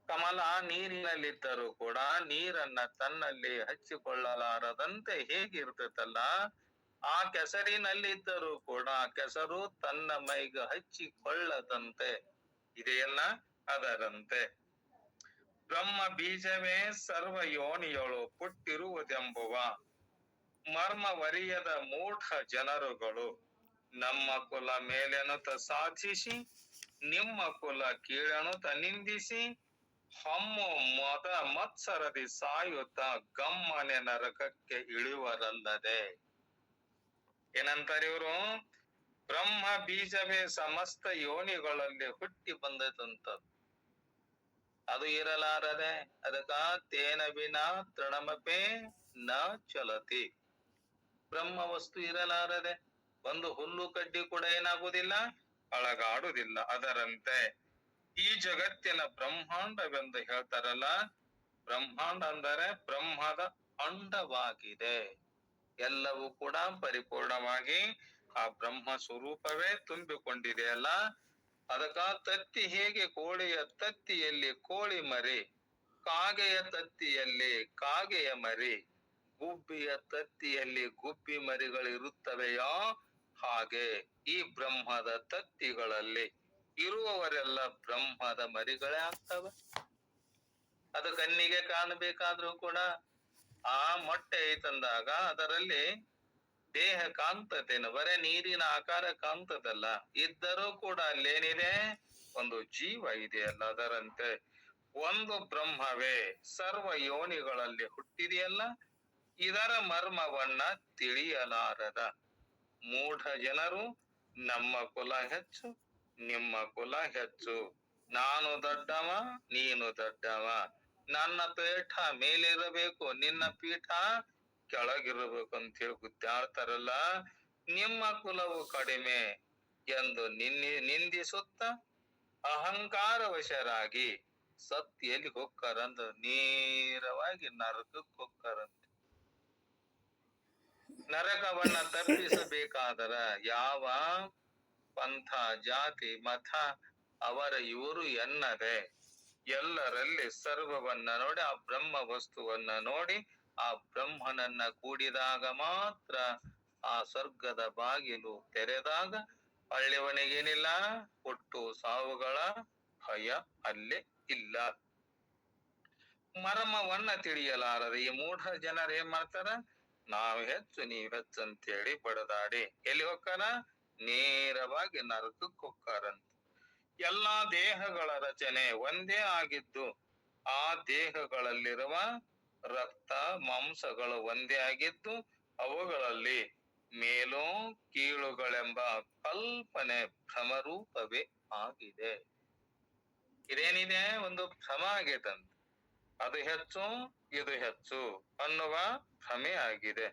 ಕಮಲ ನೀರಿನಲ್ಲಿದ್ದರೂ ಕೂಡ ನೀರನ್ನ ತನ್ನಲ್ಲಿ ಹಚ್ಚಿಕೊಳ್ಳಲಾರದಂತೆ ಹೇಗಿರ್ತೈತಲ್ಲ, ಆ ಕೆಸರಿನಲ್ಲಿದ್ದರೂ ಕೂಡ ಕೆಸರು ತನ್ನ ಮೈಗೆ ಹಚ್ಚಿಕೊಳ್ಳದಂತೆ ಇದೆಯಲ್ಲ ಅದರಂತೆ ಬ್ರಹ್ಮ ಬೀಜವೇ ಸರ್ವ ಯೋನಿಯಳು ಪುಟ್ಟಿರುವುದೆಂಬುವ ಮರ್ಮವರಿಯದ ಮೂಢ ಜನರುಗಳು ನಮ್ಮ ಕುಲ ಮೇಲೆನುತ ಸಾಧಿಸಿ ನಿಮ್ಮ ಕುಲ ಕೀಳೆನುತ ನಿಂದಿಸಿ ಹಮ್ಮು ಮೊದ ಮತ್ಸರದಿ ಸಾಯುತ್ತ ಗಮ್ಮನೆ ನರಕಕ್ಕೆ ಇಳಿವರಲ್ಲದೆ. ಏನಂತಾರೆ ಇವರು? ಬ್ರಹ್ಮ ಬೀಜವೇ ಸಮಸ್ತ ಯೋನಿಗಳಲ್ಲಿ ಹುಟ್ಟಿ ಬಂದದಂತದ್ದು, ಅದು ಇರಲಾರದೆ ಅದಕ್ಕ ತೇನ ವಿನ ತೃಣಮಪೇ ನ ಚಲತಿ. ಬ್ರಹ್ಮ ವಸ್ತು ಇರಲಾರದೆ ಒಂದು ಹುಲ್ಲು ಕಡ್ಡಿ ಕೂಡ ಏನಾಗುವುದಿಲ್ಲ, ಅಳಗಾಡುವುದಿಲ್ಲ. ಅದರಂತೆ ಈ ಜಗತ್ತಿನ ಬ್ರಹ್ಮಾಂಡವೆಂದು ಹೇಳ್ತಾರಲ್ಲ, ಬ್ರಹ್ಮಾಂಡ ಅಂದರೆ ಬ್ರಹ್ಮದ ಅಂಡವಾಗಿದೆ. ಎಲ್ಲವೂ ಕೂಡ ಪರಿಪೂರ್ಣವಾಗಿ ಆ ಬ್ರಹ್ಮ ಸ್ವರೂಪವೇ ತುಂಬಿಕೊಂಡಿದೆಯಲ್ಲ. ಅದಕ್ಕ ತತ್ತಿ ಹೇಗೆ ಕೋಳಿಯ ತತ್ತಿಯಲ್ಲಿ ಕೋಳಿ ಮರಿ, ಕಾಗೆಯ ತತ್ತಿಯಲ್ಲಿ ಕಾಗೆಯ ಮರಿ, ಗುಬ್ಬಿಯ ತತ್ತಿಯಲ್ಲಿ ಗುಬ್ಬಿ ಮರಿಗಳಿರುತ್ತವೆಯೋ ಹಾಗೆ ಈ ಬ್ರಹ್ಮದ ತತ್ತಿಗಳಲ್ಲಿ ಇರುವವರೆಲ್ಲ ಬ್ರಹ್ಮದ ಮರಿಗಳೇ ಆಗ್ತವೆ. ಅದು ಕಣ್ಣಿಗೆ ಕಾಣಬೇಕಾದ್ರೂ ಕೂಡ ಆ ಮೊಟ್ಟೆ ಐತಂದಾಗ ಅದರಲ್ಲಿ ದೇಹ ಕಾಣ್ತದೇನು, ಬರೇ ನೀರಿನ ಆಕಾರ ಕಾಣ್ತದಲ್ಲ, ಇದ್ದರೂ ಕೂಡ ಅಲ್ಲೇನಿದೆ, ಒಂದು ಜೀವ ಇದೆಯಲ್ಲ. ಅದರಂತೆ ಒಂದು ಬ್ರಹ್ಮವೇ ಸರ್ವ ಯೋನಿಗಳಲ್ಲಿ ಹುಟ್ಟಿದೆಯಲ್ಲ, ಇದರ ಮರ್ಮವನ್ನ ತಿಳಿಯಲಾರದ ಮೂಢ ಜನರು ನಮ್ಮ ಕುಲ ಹೆಚ್ಚು ನಿಮ್ಮ ಕುಲ ಹೆಚ್ಚು, ನಾನು ದೊಡ್ಡವ ನೀನು ದೊಡ್ಡವ, ನನ್ನ ಪೀಠ ಮೇಲಿರಬೇಕು ನಿನ್ನ ಪೀಠ ಕೆಳಗಿರಬೇಕು ಅಂತ ಹೇಳಿ ಗುದ್ದಾಡ್ತಾರಲ್ಲ, ನಿಮ್ಮ ಕುಲವು ಕಡಿಮೆ ಎಂದು ನಿಂದಿಸುತ್ತ ಅಹಂಕಾರ ವಶರಾಗಿ ಸತ್ಯಲ್ಲಿ ಹೊಕ್ಕರಂತ ನೇರವಾಗಿ ನರಕಕ್ಕೆ ಹೊಕ್ಕರಂತ. ನರಕವನ್ನ ತಪ್ಪಿಸಬೇಕಾದರ ಯಾವ ಪಂಥ ಜಾತಿ ಮತ ಅವರ ಇವರು ಎನ್ನದೆ ಎಲ್ಲರಲ್ಲಿ ಸರ್ವವನ್ನ ನೋಡಿ ಆ ಬ್ರಹ್ಮ ವಸ್ತುವನ್ನ ನೋಡಿ ಆ ಬ್ರಹ್ಮನನ್ನ ಕೂಡಿದಾಗ ಮಾತ್ರ ಆ ಸ್ವರ್ಗದ ಬಾಗಿಲು ತೆರೆದಾಗ ಅಳ್ಳಿಯವನಿಗೇನಿಲ್ಲ, ಹುಟ್ಟು ಸಾವುಗಳ ಭಯ ಅಲ್ಲೇ ಇಲ್ಲ. ಮರ್ಮವನ್ನ ತಿಳಿಯಲಾರದೆ ಈ ಮೂಢ ಜನರು ಏನ್ ಮಾಡ್ತಾರ, ನಾವ್ ಹೆಚ್ಚು ನೀವ್ ಹೆಚ್ಚು ಅಂತ ಹೇಳಿ ಬಡದಾಡಿ ಎಲ್ಲಿ ಹೋಗ್ತಾರ, ನೇರವಾಗಿ ನರಕಕ್ಕೆ ಹೋಗ್ತಾರಂತ. ಎಲ್ಲಾ ದೇಹಗಳ ರಚನೆ ಒಂದೇ ಆಗಿದ್ದು ಆ ದೇಹಗಳಲ್ಲಿರುವ ರಕ್ತ ಮಾಂಸಗಳು ಒಂದೇ ಆಗಿದ್ದು ಅವುಗಳಲ್ಲಿ ಮೇಲು ಕೀಳುಗಳೆಂಬ ಕಲ್ಪನೆ ಭ್ರಮರೂಪವೇ ಆಗಿದೆ. ಇದೇನಿದೆ, ಒಂದು ಭ್ರಮ ಆಗೈತಂತ. ಅದು ಹೆಚ್ಚು ಇದು ಹೆಚ್ಚು ಅನ್ನುವ ಭ್ರಮೆ ಆಗಿದೆ.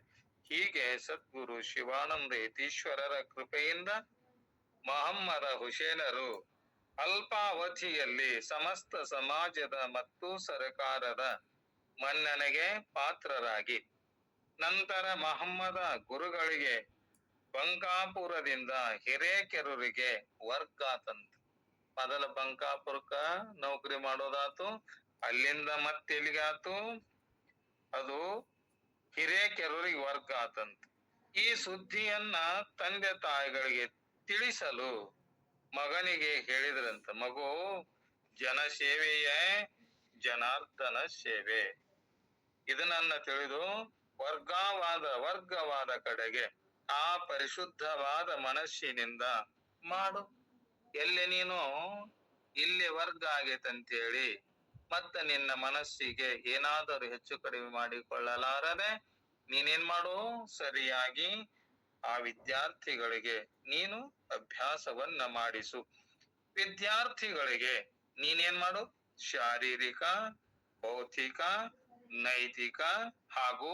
ಹೀಗೆ ಸದ್ಗುರು ಶಿವಾನಂದ ಯತೀಶ್ವರರ ಕೃಪೆಯಿಂದ ಮೊಹಮ್ಮದ ಹುಸೇನರು ಅಲ್ಪಾವಧಿಯಲ್ಲಿ ಸಮಸ್ತ ಸಮಾಜದ ಮತ್ತು ಸರ್ಕಾರದ ಮನ್ನಣೆಗೆ ಪಾತ್ರರಾಗಿ ನಂತರ ಮಹಮ್ಮದ ಗುರುಗಳಿಗೆ ಬಂಕಾಪುರದಿಂದ ಹಿರೇಕೆರೂರಿಗೆ ವರ್ಗಾತಂತ. ಮೊದಲ ಬಂಕಾಪುರಕ್ಕ ನೌಕರಿ ಮಾಡೋದಾತು, ಅಲ್ಲಿಂದ ಮತ್ತೆ ಎಲ್ಲಿಗಾತು, ಅದು ಹಿರೇಕೆರೂರಿಗೆ ವರ್ಗ ಆತಂತ. ಈ ಸುದ್ದಿಯನ್ನ ತಂದೆ ತಾಯಿಗಳಿಗೆ ತಿಳಿಸಲು ಮಗನಿಗೆ ಹೇಳಿದ್ರಂತ, ಮಗು ಜನಸೇವೆಯೇ ಜನಾರ್ದನ ಸೇವೆ, ಇದನ್ನ ತಿಳಿದು ವರ್ಗವಾದ ಕಡೆಗೆ ಆ ಪರಿಶುದ್ಧವಾದ ಮನಸ್ಸಿನಿಂದ ಮಾಡು. ಎಲ್ಲಿ ನೀನು ಇಲ್ಲಿ ವರ್ಗ ಆಗೈತಂತೇಳಿ ಮತ್ತೆ ನಿನ್ನ ಮನಸ್ಸಿಗೆ ಏನಾದರೂ ಹೆಚ್ಚು ಕಡಿಮೆ ಮಾಡಿಕೊಳ್ಳಲಾರದೆ ನೀನೇನ್ ಮಾಡು, ಸರಿಯಾಗಿ ಆ ವಿದ್ಯಾರ್ಥಿಗಳಿಗೆ ನೀನು ಅಭ್ಯಾಸವನ್ನ ಮಾಡಿಸು. ವಿದ್ಯಾರ್ಥಿಗಳಿಗೆ ನೀನೇನ್ ಮಾಡು, ಶಾರೀರಿಕ, ಭೌತಿಕ, ನೈತಿಕ ಹಾಗೂ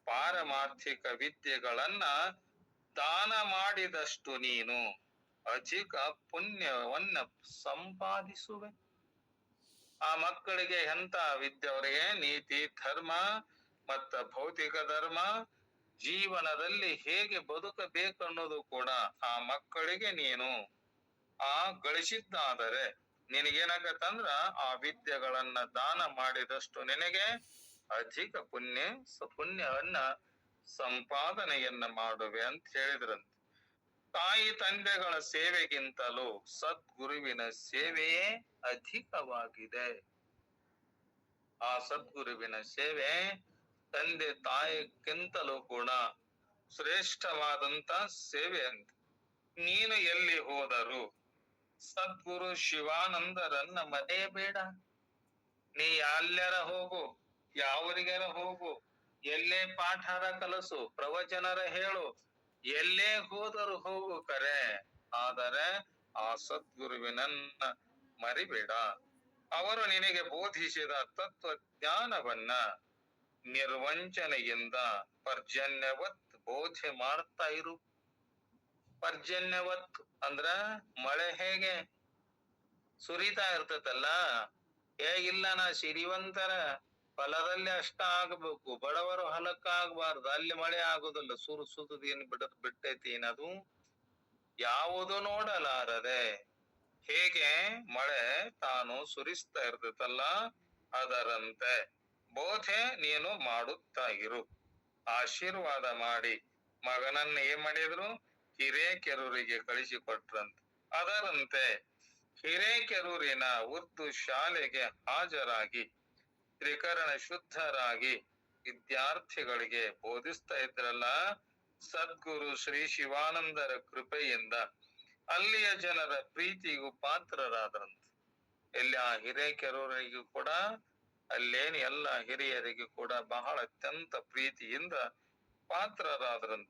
ಪಾರಮಾರ್ಥಿಕ ವಿದ್ಯೆಗಳನ್ನ ದಾನ ಮಾಡಿದಷ್ಟು ನೀನು ಅಧಿಕ ಪುಣ್ಯವನ್ನ ಸಂಪಾದಿಸುವೆ. ಆ ಮಕ್ಕಳಿಗೆ ಎಂತ ವಿದ್ಯೆ, ಅವರಿಗೆ ನೀತಿ ಧರ್ಮ ಮತ್ತ ಭೌತಿಕ ಧರ್ಮ, ಜೀವನದಲ್ಲಿ ಹೇಗೆ ಬದುಕಬೇಕು ಅನ್ನೋದು ಕೂಡ ಆ ಮಕ್ಕಳಿಗೆ ನೀನು ಗಳಿಸಿದ್ದಾದರೆ ನಿನಗೇನಾಗತ್ತಂದ್ರ ಆ ವಿದ್ಯೆಗಳನ್ನ ದಾನ ಮಾಡಿದಷ್ಟು ನಿನಗೆ ಅಧಿಕ ಪುಣ್ಯವನ್ನ ಸಂಪಾದನೆಯನ್ನ ಮಾಡುವೆ ಅಂತ ಹೇಳಿದ್ರಂತೆ. ತಾಯಿ ತಂದೆಗಳ ಸೇವೆಗಿಂತಲೂ ಸದ್ಗುರುವಿನ ಸೇವೆಯೇ ಅಧಿಕವಾಗಿದೆ. ಆ ಸದ್ಗುರುವಿನ ಸೇವೆ ತಂದೆ ತಾಯಿಗಿಂತಲೂ ಕೂಡ ಶ್ರೇಷ್ಠವಾದಂತ ಸೇವೆ ಅಂತ. ನೀನು ಎಲ್ಲಿ ಹೋದರೂ ಸದ್ಗುರು ಶಿವಾನಂದರನ್ನ ಮರೆಯಬೇಡ. ನೀ ಎಲ್ಲರ ಹೋಗು, ಯಾವರಿಗಾರ ಹೋಗು, ಎಲ್ಲೇ ಪಾಠರ ಕಲಸು, ಪ್ರವಚನರ ಹೇಳು, ಎಲ್ಲೇ ಹೋದರೂ ಹೋಗು ಕರೆ, ಆದರೆ ಆ ಸದ್ಗುರುವಿನನ್ನ ಮರಿಬೇಡ. ಅವರು ನಿನಗೆ ಬೋಧಿಸಿದ ತತ್ವಜ್ಞಾನವನ್ನ ನಿರ್ವಂಚನೆಯಿಂದ ಪರ್ಜನ್ಯವತ್ ಬೋಧೆ ಮಾಡ್ತಾ ಇರು. ಪರ್ಜನ್ಯವತ್ ಅಂದ್ರ ಮಳೆ ಹೇಗೆ ಸುರಿತಾ ಇರ್ತತಲ್ಲ, ಹೇಗಿಲ್ಲ ನಾ ಸಿರಿವಂತರ ಹೊಲದಲ್ಲಿ ಅಷ್ಟ ಆಗ್ಬೇಕು, ಬಡವರು ಹೊಲಕ್ಕಾಗಬಾರ್ದು, ಅಲ್ಲಿ ಮಳೆ ಆಗುದಿಲ್ಲ, ಸುರಿಸುವುದು ಏನ್ ಬಿಟ್ಟೈತಿ ಏನದು ಯಾವುದು ನೋಡಲಾರದೆ. ಹೇಗೆ ಮಳೆ ತಾನು ಸುರಿಸ್ತಾ ಇರ್ತೈತಲ್ಲ ಅದರಂತೆ ಬೋಧೆ ನೀನು ಮಾಡುತ್ತಾ ಇರು. ಆಶೀರ್ವಾದ ಮಾಡಿ ಮಗನನ್ನ ಏನ್ ಮಾಡಿದ್ರು, ಹಿರೇಕೆರೂರಿಗೆ ಕಳಿಸಿಕೊಟ್ರಂತ. ಅದರಂತೆ ಹಿರೇಕೆರೂರಿನ ಉರ್ದು ಶಾಲೆಗೆ ಹಾಜರಾಗಿ ತ್ರಿಕರಣ ಶುದ್ಧರಾಗಿ ವಿದ್ಯಾರ್ಥಿಗಳಿಗೆ ಬೋಧಿಸ್ತಾ ಇದ್ರಲ್ಲ, ಸದ್ಗುರು ಶ್ರೀ ಶಿವಾನಂದರ ಕೃಪೆಯಿಂದ ಅಲ್ಲಿಯ ಜನರ ಪ್ರೀತಿಗೂ ಪಾತ್ರರಾದ್ರಂತ. ಎಲ್ಲ ಹಿರೇಕೆರೂರಿಗೂ ಕೂಡ ಅಲ್ಲೇನು ಎಲ್ಲ ಹಿರಿಯರಿಗೂ ಕೂಡ ಬಹಳ ಅತ್ಯಂತ ಪ್ರೀತಿಯಿಂದ ಪಾತ್ರರಾದ್ರಂತ.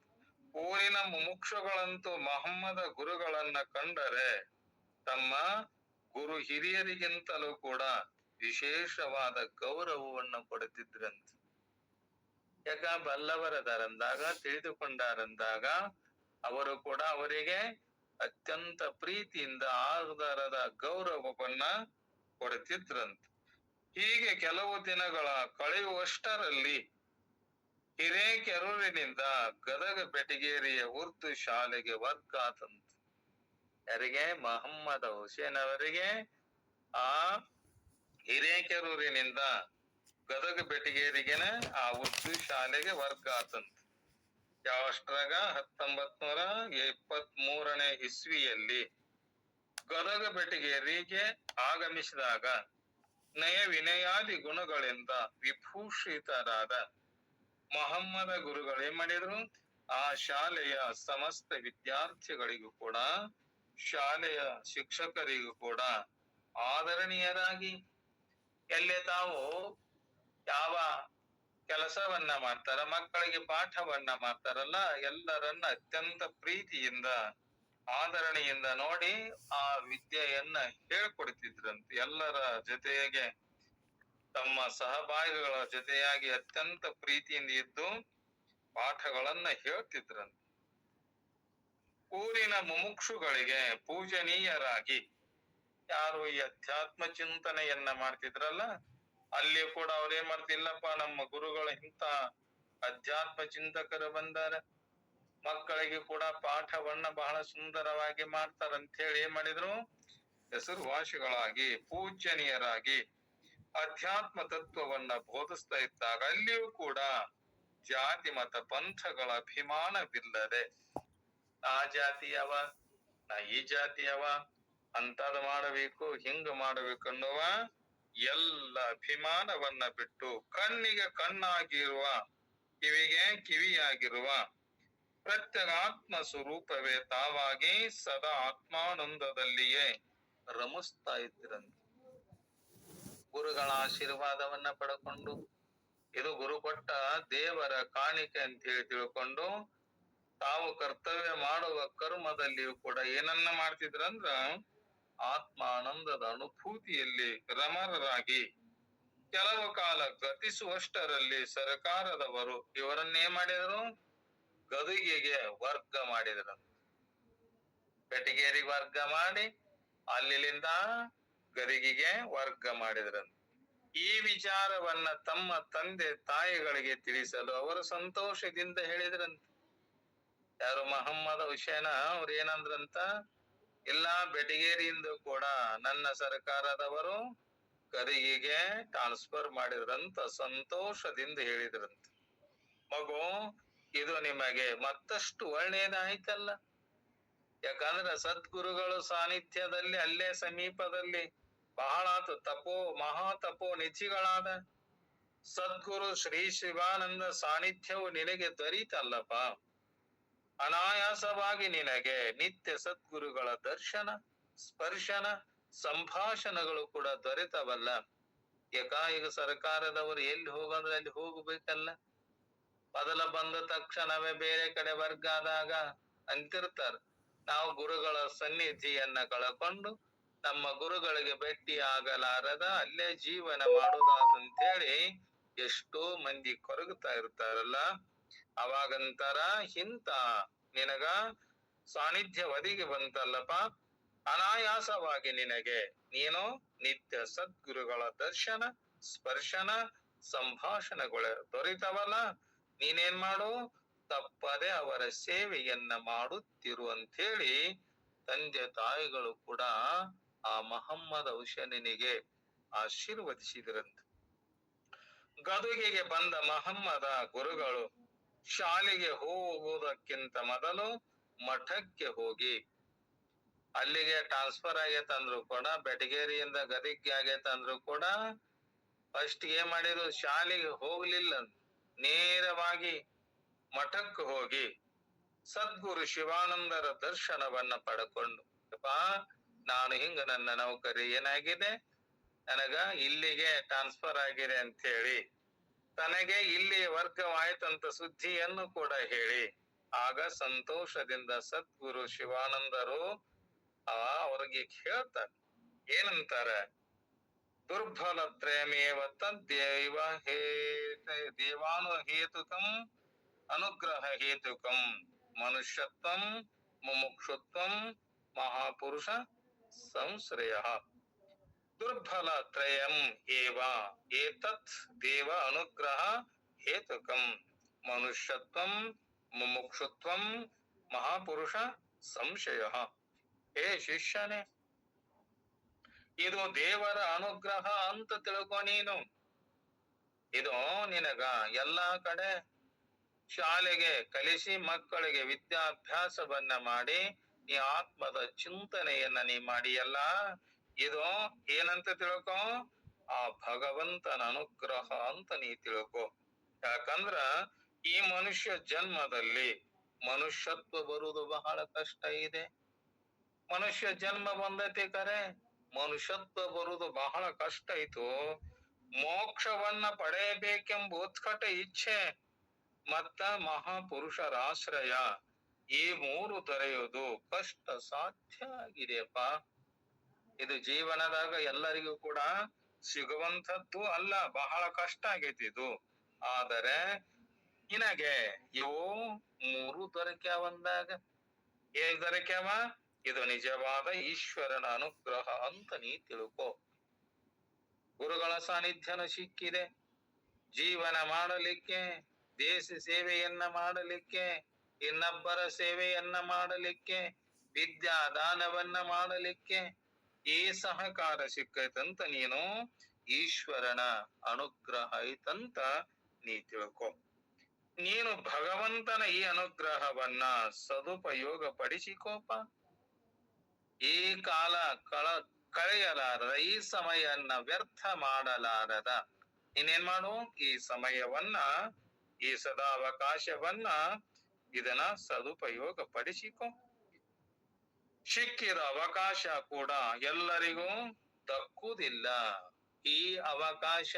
ಊರಿನ ಮುಮುಕ್ಷುಗಳಂತೂ ಮಹಮ್ಮದ ಗುರುಗಳನ್ನ ಕಂಡರೆ ತಮ್ಮ ಗುರು ಹಿರಿಯರಿಗಿಂತಲೂ ಕೂಡ ವಿಶೇಷವಾದ ಗೌರವವನ್ನು ಕೊಡುತ್ತಿದ್ರಂತ. ಯಾಕ ಬಲ್ಲವರದಾರಂದಾಗ, ತಿಳಿದುಕೊಂಡಾರಂದಾಗ ಅವರು ಕೂಡ ಅವರಿಗೆ ಅತ್ಯಂತ ಪ್ರೀತಿಯಿಂದ ಆಧಾರದ ಗೌರವವನ್ನ ಕೊಡುತ್ತಿದ್ರಂತ. ಹೀಗೆ ಕೆಲವು ದಿನಗಳ ಕಳೆಯುವಷ್ಟರಲ್ಲಿ ಹಿರೇಕೆರೂರಿನಿಂದ ಗದಗ ಬೆಟಗೇರಿಯ ಉರ್ದು ಶಾಲೆಗೆ ವರ್ಗಾತಂತ. ಯಾರಿಗೆ? ಮಹಮ್ಮದ ಹುಸೇನ್ ಅವರಿಗೆ ಆ ಹಿರೇಕೆರೂರಿನಿಂದ ಗದಗ ಬೆಟಗೇರಿಗೆನ ಆ ಉರ್ದು ಶಾಲೆಗೆ ವರ್ಗಾತಂತ. ಯಾವಷ್ಟ್ರಾಗ 1923ನೇ ಇಸ್ವಿಯಲ್ಲಿ ಗದಗ ಬೆಟಗೇರಿಗೆ ಆಗಮಿಸಿದಾಗ ನಯ ವಿನಯಾದಿ ಗುಣಗಳಿಂದ ವಿಭೂಷಿತರಾದ ಮಹಮ್ಮದ ಗುರುಗಳು ಏನ್ ಮಾಡಿದ್ರು, ಆ ಶಾಲೆಯ ಸಮಸ್ತ ವಿದ್ಯಾರ್ಥಿಗಳಿಗೂ ಕೂಡ ಶಾಲೆಯ ಶಿಕ್ಷಕರಿಗೂ ಕೂಡ ಆದರಣೀಯರಾಗಿ ಎಲ್ಲೇ ತಾವು ಯಾವ ಕೆಲಸವನ್ನ ಮಾಡ್ತಾರ, ಮಕ್ಕಳಿಗೆ ಪಾಠವನ್ನ ಮಾಡ್ತಾರಲ್ಲ, ಎಲ್ಲರನ್ನ ಅತ್ಯಂತ ಪ್ರೀತಿಯಿಂದ ಆದರಣೆಯಿಂದ ನೋಡಿ ಆ ವಿದ್ಯೆಯನ್ನ ಹೇಳ್ಕೊಡ್ತಿದ್ರಂತೆ. ಎಲ್ಲರ ಜೊತೆಗೆ ತಮ್ಮ ಸಹಭಾಗಿಗಳ ಜೊತೆಯಾಗಿ ಅತ್ಯಂತ ಪ್ರೀತಿಯಿಂದ ಇದ್ದು ಪಾಠಗಳನ್ನ ಹೇಳ್ತಿದ್ರಂತೆ. ಊರಿನ ಮುಮುಕ್ಷುಗಳಿಗೆ ಪೂಜನೀಯರಾಗಿ ಯಾರು ಈ ಅಧ್ಯಾತ್ಮ ಚಿಂತನೆಯನ್ನ ಮಾಡ್ತಿದ್ರಲ್ಲ, ಅಲ್ಲಿ ಕೂಡ ಅವ್ರೇನ್ ಮಾಡ್ತಿಲ್ಲಪ್ಪ, ನಮ್ಮ ಗುರುಗಳು ಇಂಥ ಅಧ್ಯಾತ್ಮ ಚಿಂತಕರು ಬಂದಾರ, ಮಕ್ಕಳಿಗೆ ಕೂಡ ಪಾಠವನ್ನ ಬಹಳ ಸುಂದರವಾಗಿ ಮಾಡ್ತಾರಂತ ಹೇಳಿ ಏನ್ ಮಾಡಿದ್ರು, ಹೆಸರುವಾಸಿಗಳಾಗಿ ಪೂಜ್ಯನೀಯರಾಗಿ ಅಧ್ಯಾತ್ಮ ತತ್ವವನ್ನ ಬೋಧಿಸ್ತಾ ಇದ್ದಾಗ ಅಲ್ಲಿಯೂ ಕೂಡ ಜಾತಿ ಮತ ಪಂಥಗಳ ಅಭಿಮಾನವಿಲ್ಲದೆ ಆ ಜಾತಿಯವ, ನಾ ಈ ಜಾತಿಯವ, ಅಂತದ್ ಮಾಡಬೇಕು ಹಿಂಗ ಮಾಡಬೇಕು ಅನ್ನುವ ಎಲ್ಲ ಅಭಿಮಾನವನ್ನ ಬಿಟ್ಟು ಕಣ್ಣಿಗೆ ಕಣ್ಣಾಗಿರುವ ಕಿವಿಗೆ ಕಿವಿಯಾಗಿರುವ ಪ್ರತ್ಯಗಾತ್ಮ ಸ್ವರೂಪವೇ ತಾವಾಗಿ ಸದಾ ಆತ್ಮಾನಂದದಲ್ಲಿಯೇ ರಮಿಸ್ತಾ ಇದ್ರಂತೆ. ಗುರುಗಳ ಆಶೀರ್ವಾದವನ್ನ ಪಡ್ಕೊಂಡು ಇದು ಗುರು ಕೊಟ್ಟ ದೇವರ ಕಾಣಿಕೆ ಅಂತ ಹೇಳಿ ತಿಳ್ಕೊಂಡು ತಾವು ಕರ್ತವ್ಯ ಮಾಡುವ ಕರ್ಮದಲ್ಲಿಯೂ ಕೂಡ ಏನನ್ನ ಮಾಡ್ತಿದ್ರಂದ್ರ ಆತ್ಮಾನಂದದ ಅನುಭೂತಿಯಲ್ಲಿ ರಮರರಾಗಿ ಕೆಲವು ಕಾಲ ಗತಿಸುವಷ್ಟರಲ್ಲಿ ಸರ್ಕಾರದವರು ಇವರನ್ನೇ ಮಾಡಿದರು, ಗದುಗಿಗೆ ವರ್ಗ ಮಾಡಿದರು. ಬೆಟಗೇರಿಗೆ ವರ್ಗ ಮಾಡಿ ಅಲ್ಲಿಂದ ಗದಿಗಿಗೆ ವರ್ಗ ಮಾಡಿದ್ರಂತೆ. ಈ ವಿಚಾರವನ್ನ ತಮ್ಮ ತಂದೆ ತಾಯಿಗಳಿಗೆ ತಿಳಿಸಲು ಅವರು ಸಂತೋಷದಿಂದ ಹೇಳಿದ್ರಂತೆ. ಯಾರು ಮಹಮ್ಮದ ಹುಸೇನ ಅವ್ರು ಏನಂದ್ರಂತ, ಎಲ್ಲಾ ಬೆಟಗೇರಿಯಿಂದ ಕೂಡ ನನ್ನ ಸರ್ಕಾರದವರು ಗದಿಗಿಗೆ ಟ್ರಾನ್ಸ್ಫರ್ ಮಾಡಿದ್ರಂತ ಸಂತೋಷದಿಂದ ಹೇಳಿದ್ರಂತ. ಮಗು, ಇದು ನಿಮಗೆ ಮತ್ತಷ್ಟು ಒಳ್ಳೆಯದಾಯ್ತಲ್ಲ. ಯಾಕಂದ್ರೆ ಸದ್ಗುರುಗಳು ಸಾನ್ನಿಧ್ಯದಲ್ಲಿ ಅಲ್ಲೇ ಸಮೀಪದಲ್ಲಿ ಬಹಳ ಮಹಾ ತಪೋ ನಿಧಿಗಳಾದ ಸದ್ಗುರು ಶ್ರೀ ಶಿವಾನಂದ ಸಾನ್ನಿಧ್ಯವು ನಿನಗೆ ದೊರೀತಲ್ಲಪ್ಪ. ಅನಾಯಾಸವಾಗಿ ನಿನಗೆ ನಿತ್ಯ ಸದ್ಗುರುಗಳ ದರ್ಶನ, ಸ್ಪರ್ಶನ, ಸಂಭಾಷಣಗಳು ಕೂಡ ದೊರೆತವಲ್ಲ. ಈಗ ಸರ್ಕಾರದವರು ಎಲ್ಲಿ ಹೋಗಂದ್ರೆ ಅಲ್ಲಿ ಹೋಗಬೇಕಲ್ಲ. ಮೊದಲ ಬಂದ ತಕ್ಷಣವೇ ಬೇರೆ ಕಡೆ ವರ್ಗ ಆದಾಗ ಅಂತಿರ್ತಾರ, ನಾವು ಗುರುಗಳ ಸನ್ನಿಧಿಯನ್ನ ಕಳಕೊಂಡು ನಮ್ಮ ಗುರುಗಳಿಗೆ ಭೇಟಿ ಆಗಲಾರದ ಅಲ್ಲೇ ಜೀವನ ಮಾಡುದಾದಂತೇಳಿ ಎಷ್ಟೋ ಮಂದಿ ಕೊರಗುತ್ತಾ ಇರ್ತಾರಲ್ಲ. ಅವಾಗಂತಾರ, ಇಂತ ನಿನಗ ಸಾನ್ನಿಧ್ಯ ಒದಗಿ ಬಂತಲ್ಲಪ್ಪ, ಅನಾಯಾಸವಾಗಿ ನಿನಗೆ ನೀನು ನಿತ್ಯ ಸದ್ಗುರುಗಳ ದರ್ಶನ, ಸ್ಪರ್ಶನ, ಸಂಭಾಷಣೆಗಳು ದೊರೆತವಲ್ಲ. ನೀನೇನ್ ಮಾಡು, ತಪ್ಪದೆ ಅವರ ಸೇವೆಯನ್ನ ಮಾಡುತ್ತಿರು ಅಂತೇಳಿ ತಂದೆ ತಾಯಿಗಳು ಕೂಡ ಆ ಮಹಮ್ಮದ ಹುಸೇನನಿಗೆ ಆಶೀರ್ವದಿಸಿದ್ರಂತೆ. ಗದುಗಿಗೆ ಬಂದ ಮಹಮ್ಮದ ಗುರುಗಳು ಶಾಲೆಗೆ ಹೋಗುವುದಕ್ಕಿಂತ ಮೊದಲು ಮಠಕ್ಕೆ ಹೋಗಿ, ಅಲ್ಲಿಗೆ ಟ್ರಾನ್ಸ್ಫರ್ ಆಗೇತಂದ್ರು ಕೂಡ, ಬೆಟಗೇರಿಯಿಂದ ಗದಿಗೆ ಆಗೇತಂದ್ರು ಕೂಡ ಫಸ್ಟ್ ಏನ್ ಮಾಡಿದ್ರು, ಶಾಲೆಗೆ ಹೋಗ್ಲಿಲ್ಲ, ನೇರವಾಗಿ ಮಠಕ್ಕೆ ಹೋಗಿ ಸದ್ಗುರು ಶಿವಾನಂದರ ದರ್ಶನವನ್ನ ಪಡ್ಕೊಂಡು, ನಾನು ಹಿಂಗ ನನ್ನ ನೌಕರಿ ಏನಾಗಿದೆ, ನನಗ ಇಲ್ಲಿಗೆ ಟ್ರಾನ್ಸ್ಫರ್ ಆಗಿದೆ ಅಂತ ಹೇಳಿ ತನಗೆ ಇಲ್ಲಿ ವರ್ಗವಾಯ್ತಂತ ಸುದ್ದಿಯನ್ನು ಕೂಡ ಹೇಳಿ, ಆಗ ಸಂತೋಷದಿಂದ ಸದ್ಗುರು ಶಿವಾನಂದರು ಅವ್ರಿಗೆ ಹೇಳ್ತಾರೆ. ಏನಂತಾರ, ದುರ್ಬಲ ತ್ರಯಮೇವ ತದ್ದೇವ ದೇವಾನು ಹೇತುಕಂ ಅನುಗ್ರಹ ಹೇತುಕಂ ಮನುಷ್ಯತ್ವಂ ಮುಮುಕ್ಷುತ್ವಂ ಮಹಾಪುರುಷ ಸಂಶ್ರಯ. ದುರ್ಬಲ ತ್ರಯಂ ಏವ ಏತತ್ ದೇವ ಅನುಗ್ರಹ ಹೇತುಕಂ ಮನುಷ್ಯತ್ವಂ ಮುಮುಕ್ಷುತ್ವಂ ಮಹಾಪುರುಷ ಸಂಶಯ. ಹೇ ಶಿಷ್ಯನೇ, ಇದು ದೇವರ ಅನುಗ್ರಹ ಅಂತ ತಿಳ್ಕೊ ನೀನು. ಇದು ನಿನಗ ಎಲ್ಲಾ ಕಡೆ ಶಾಲೆಗೆ ಕಲಿಸಿ ಮಕ್ಕಳಿಗೆ ವಿದ್ಯಾಭ್ಯಾಸವನ್ನ ಮಾಡಿ ಈ ಆತ್ಮದ ಚಿಂತನೆಯನ್ನ ನೀ ಮಾಡಿಯಲ್ಲ, ಇದು ಏನಂತ ತಿಳ್ಕೊ, ಆ ಭಗವಂತನ ಅನುಗ್ರಹ ಅಂತ ನೀ ತಿಳ್ಕೊ. ಯಾಕಂದ್ರ ಈ ಮನುಷ್ಯ ಜನ್ಮದಲ್ಲಿ ಮನುಷ್ಯತ್ವ ಬರುವುದು ಬಹಳ ಕಷ್ಟ ಇದೆ. ಮನುಷ್ಯ ಜನ್ಮ ಬಂದೈತಿ ಕರೆ, ಮನುಷ್ಯತ್ವ ಬರುವುದು ಬಹಳ ಕಷ್ಟ ಇತ್ತು. ಮೋಕ್ಷವನ್ನ ಪಡೆಯಬೇಕೆಂಬ ಉತ್ಕಟ ಇಚ್ಛೆ ಮತ್ತ ಮಹಾಪುರುಷರ ಆಶ್ರಯ, ಈ ಮೂರು ದೊರೆಯುವುದು ಕಷ್ಟ ಸಾಧ್ಯ ಆಗಿದೆಯಪ್ಪ. ಇದು ಜೀವನದಾಗ ಎಲ್ಲರಿಗೂ ಕೂಡ ಸಿಗುವಂಥದ್ದು ಅಲ್ಲ, ಬಹಳ ಕಷ್ಟ ಆಗೈತಿ ಇದು. ಆದರೆ ನಿನಗೆ ಇವು ಮೂರು ದೊರಕ್ಯಾವಂದಾಗ ಏನ್ ದೊರಕ್ಯಾವ, ಇದು ನಿಜವಾದ ಈಶ್ವರನ ಅನುಗ್ರಹ ಅಂತ ನೀ ತಿಳ್ಕೊ. ಗುರುಗಳ ಸಾನ್ನಿಧ್ಯನ ಸಿಕ್ಕಿದೆ, ಜೀವನ ಮಾಡಲಿಕ್ಕೆ, ದೇಶ ಸೇವೆಯನ್ನ ಮಾಡಲಿಕ್ಕೆ, ಇನ್ನೊಬ್ಬರ ಸೇವೆಯನ್ನ ಮಾಡಲಿಕ್ಕೆ, ವಿದ್ಯಾದಾನವನ್ನ ಮಾಡಲಿಕ್ಕೆ ಈ ಸಹಕಾರ ಸಿಕ್ಕೈತಂತ ನೀನು ಈಶ್ವರನ ಅನುಗ್ರಹ ಐತಂತ ನೀ ತಿಳ್ಕೊ. ನೀನು ಭಗವಂತನ ಈ ಅನುಗ್ರಹವನ್ನ ಸದುಪಯೋಗ ಪಡಿಸಿಕೋಪ. ಈ ಕಾಲ ಕಳೆಯಲಾರದ, ಈ ಸಮಯವನ್ನ ವ್ಯರ್ಥ ಮಾಡಲಾರದ ನೀನೇನ್ ಮಾಡು, ಈ ಸಮಯವನ್ನ, ಈ ಸದಾವಕಾಶವನ್ನ ಇದನ್ನ ಸದುಪಯೋಗ ಪಡಿಸಿಕೊ. ಸಿಕ್ಕಿದ ಅವಕಾಶ ಕೂಡ ಎಲ್ಲರಿಗೂ ದಕ್ಕುವುದಿಲ್ಲ. ಈ ಅವಕಾಶ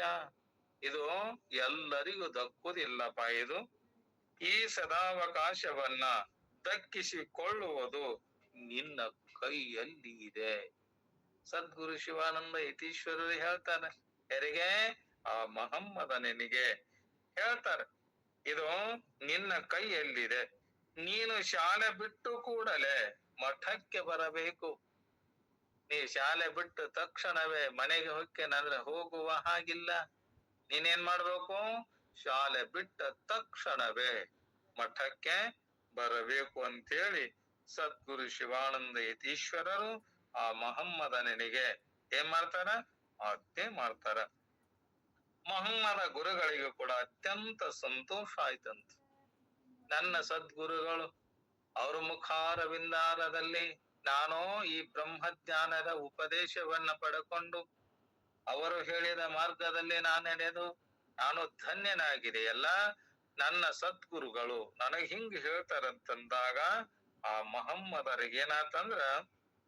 ಇದು ಎಲ್ಲರಿಗೂ ದಕ್ಕುವುದಿಲ್ಲಪ್ಪ. ಇದು ಈ ಸದಾವಕಾಶವನ್ನ ದಕ್ಕಿಸಿಕೊಳ್ಳುವುದು ನಿನ್ನ ಕೈಯಲ್ಲಿ ಇದೆ. ಸದ್ಗುರು ಶಿವಾನಂದ ಯತೀಶ್ವರರು ಹೇಳ್ತಾರೆ ಯಾರಿಗೆ? ಆ ಮಹಮ್ಮದನಿಗೆ ಹೇಳ್ತಾರೆ, ಇದು ನಿನ್ನ ಕೈಯಲ್ಲಿದೆ. ನೀನು ಶಾಲೆ ಬಿಟ್ಟು ಕೂಡಲೇ ಮಠಕ್ಕೆ ಬರಬೇಕು. ನೀ ಶಾಲೆ ಬಿಟ್ಟು ತಕ್ಷಣವೇ ಮನೆಗೆ ಹೊಕ್ಕೇನಂದ್ರೆ ಹೋಗುವ ಹಾಗಿಲ್ಲ. ನೀನೇನ್ ಮಾಡ್ಬೇಕು? ಶಾಲೆ ಬಿಟ್ಟ ತಕ್ಷಣವೇ ಮಠಕ್ಕೆ ಬರಬೇಕು ಅಂತೇಳಿ ಸದ್ಗುರು ಶಿವಾನಂದ ಯತೀಶ್ವರರು ಆ ಮಹಮ್ಮದನಿಗೆ ಏನ್ ಮಾಡ್ತಾರ? ಆಜ್ಞೆ ಮಾಡ್ತಾರ. ಮಹಮ್ಮದ ಗುರುಗಳಿಗೂ ಕೂಡ ಅತ್ಯಂತ ಸಂತೋಷ ಆಯ್ತಂತ. ನನ್ನ ಸದ್ಗುರುಗಳು ಅವ್ರ ಮುಖಾರವಿಂದಾರದಲ್ಲಿ ನಾನು ಈ ಬ್ರಹ್ಮಜ್ಞಾನದ ಉಪದೇಶವನ್ನ ಪಡ್ಕೊಂಡು ಅವರು ಹೇಳಿದ ಮಾರ್ಗದಲ್ಲಿ ನಾನು ನಡೆದು ನಾನು ಧನ್ಯನಾಗಿದೆ. ಎಲ್ಲ ನನ್ನ ಸದ್ಗುರುಗಳು ನನಗ್ ಹಿಂಗ್ ಹೇಳ್ತಾರಂತಂದಾಗ ಆ ಮಹಮ್ಮದರಿಗೆ ಏನಾತಂದ್ರ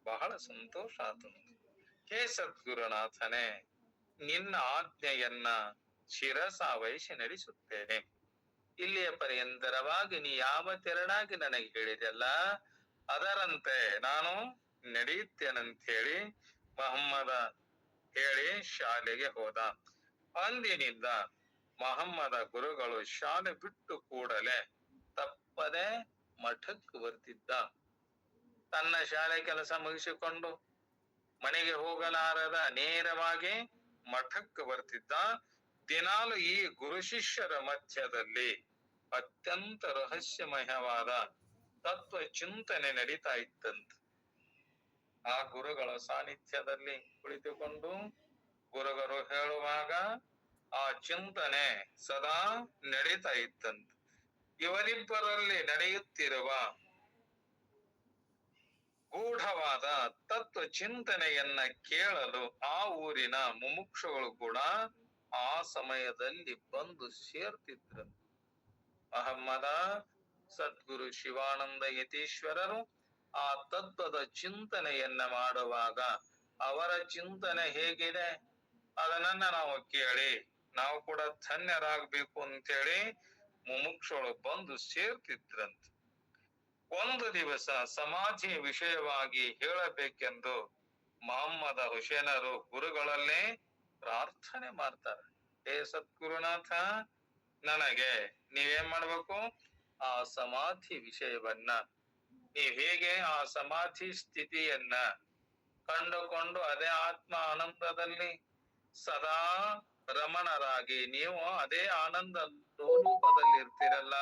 ಬಹಳ ಸಂತೋಷ ಆತಂತ. ಹೇ ಸದ್ಗುರುನಾಥನೇ, ನಿನ್ನ ಆಜ್ಞೆಯನ್ನ ಶಿರಸಾವಹಿಸಿ ನಡೆಸುತ್ತೇನೆ. ಇಲ್ಲಿಯ ಪರ್ಯಂತರವಾಗಿ ನೀ ಯಾವ ತೆರನಾಗಿ ನನಗೆ ಹೇಳಿದೆಲ್ಲ ಅದರಂತೆ ನಾನು ನಡೆಯುತ್ತೇನಂತ ಹೇಳಿ ಮಹಮ್ಮದ ಹೇಳಿ ಶಾಲೆಗೆ ಹೋದ. ಅಂದಿನಿಂದ ಮಹಮ್ಮದ ಗುರುಗಳು ಶಾಲೆ ಬಿಟ್ಟು ಕೂಡಲೇ ತಪ್ಪದೆ ಮಠಕ್ಕೆ ಬರ್ತಿದ್ದ. ತನ್ನ ಶಾಲೆ ಕೆಲಸ ಮುಗಿಸಿಕೊಂಡು ಮನೆಗೆ ಹೋಗಲಾರದ ನೇರವಾಗಿ ಮಠಕ್ಕೆ ಬರ್ತಿದ್ದ. ದಿನಾಲು ಈ ಗುರು ಶಿಷ್ಯರ ಮಧ್ಯದಲ್ಲಿ ಅತ್ಯಂತ ರಹಸ್ಯಮಯವಾದ ತತ್ವ ಚಿಂತನೆ ನಡೀತಾ ಇತ್ತಂತ. ಆ ಗುರುಗಳ ಸಾನ್ನಿಧ್ಯದಲ್ಲಿ ಕುಳಿತುಕೊಂಡು ಗುರುಗಳು ಹೇಳುವಾಗ ಆ ಚಿಂತನೆ ಸದಾ ನಡೀತಾ ಇತ್ತಂತ. ಇವರಿಬ್ಬರಲ್ಲಿ ನಡೆಯುತ್ತಿರುವ ಗೂಢವಾದ ತತ್ವ ಚಿಂತನೆಯನ್ನ ಕೇಳಲು ಆ ಊರಿನ ಮುಮುಕ್ಷುಗಳು ಕೂಡ ಆ ಸಮಯದಲ್ಲಿ ಬಂದು ಸೇರ್ತಿದ್ರು. ಮಹಮ್ಮದ ಸದ್ಗುರು ಶಿವಾನಂದ ಯತೀಶ್ವರರು ಆ ತತ್ವದ ಚಿಂತನೆಯನ್ನ ಮಾಡುವಾಗ ಅವರ ಚಿಂತನೆ ಹೇಗಿದೆ ಅದನ್ನ ನಾವು ಕೇಳಿ ನಾವು ಕೂಡ ಧನ್ಯರಾಗ್ಬೇಕು ಅಂತೇಳಿ ಮುಮುಕ್ಷುಗಳು ಬಂದು ಸೇರ್ತಿದ್ರಂತ. ಒಂದು ದಿವಸ ಸಮಾಧಿಯ ವಿಷಯವಾಗಿ ಹೇಳಬೇಕೆಂದು ಮೊಹಮ್ಮದ ಹುಸೇನರು ಗುರುಗಳಲ್ಲೇ ಪ್ರಾರ್ಥನೆ ಮಾಡ್ತಾರೆ. ಹೇ ಸದ್ಗುರುನಾಥ, ನನಗೆ ನೀವೇನ್ ಮಾಡ್ಬೇಕು? ಆ ಸಮಾಧಿ ವಿಷಯವನ್ನ ನೀವ್ ಹೇಗೆ ಆ ಸಮಾಧಿ ಸ್ಥಿತಿಯನ್ನ ಕಂಡುಕೊಂಡು ಅದೇ ಆತ್ಮ ಆನಂದದಲ್ಲಿ ಸದಾ ರಮಣರಾಗಿ ನೀವು ಅದೇ ಆನಂದ ರೂಪದಲ್ಲಿ ಇರ್ತೀರಲ್ಲ,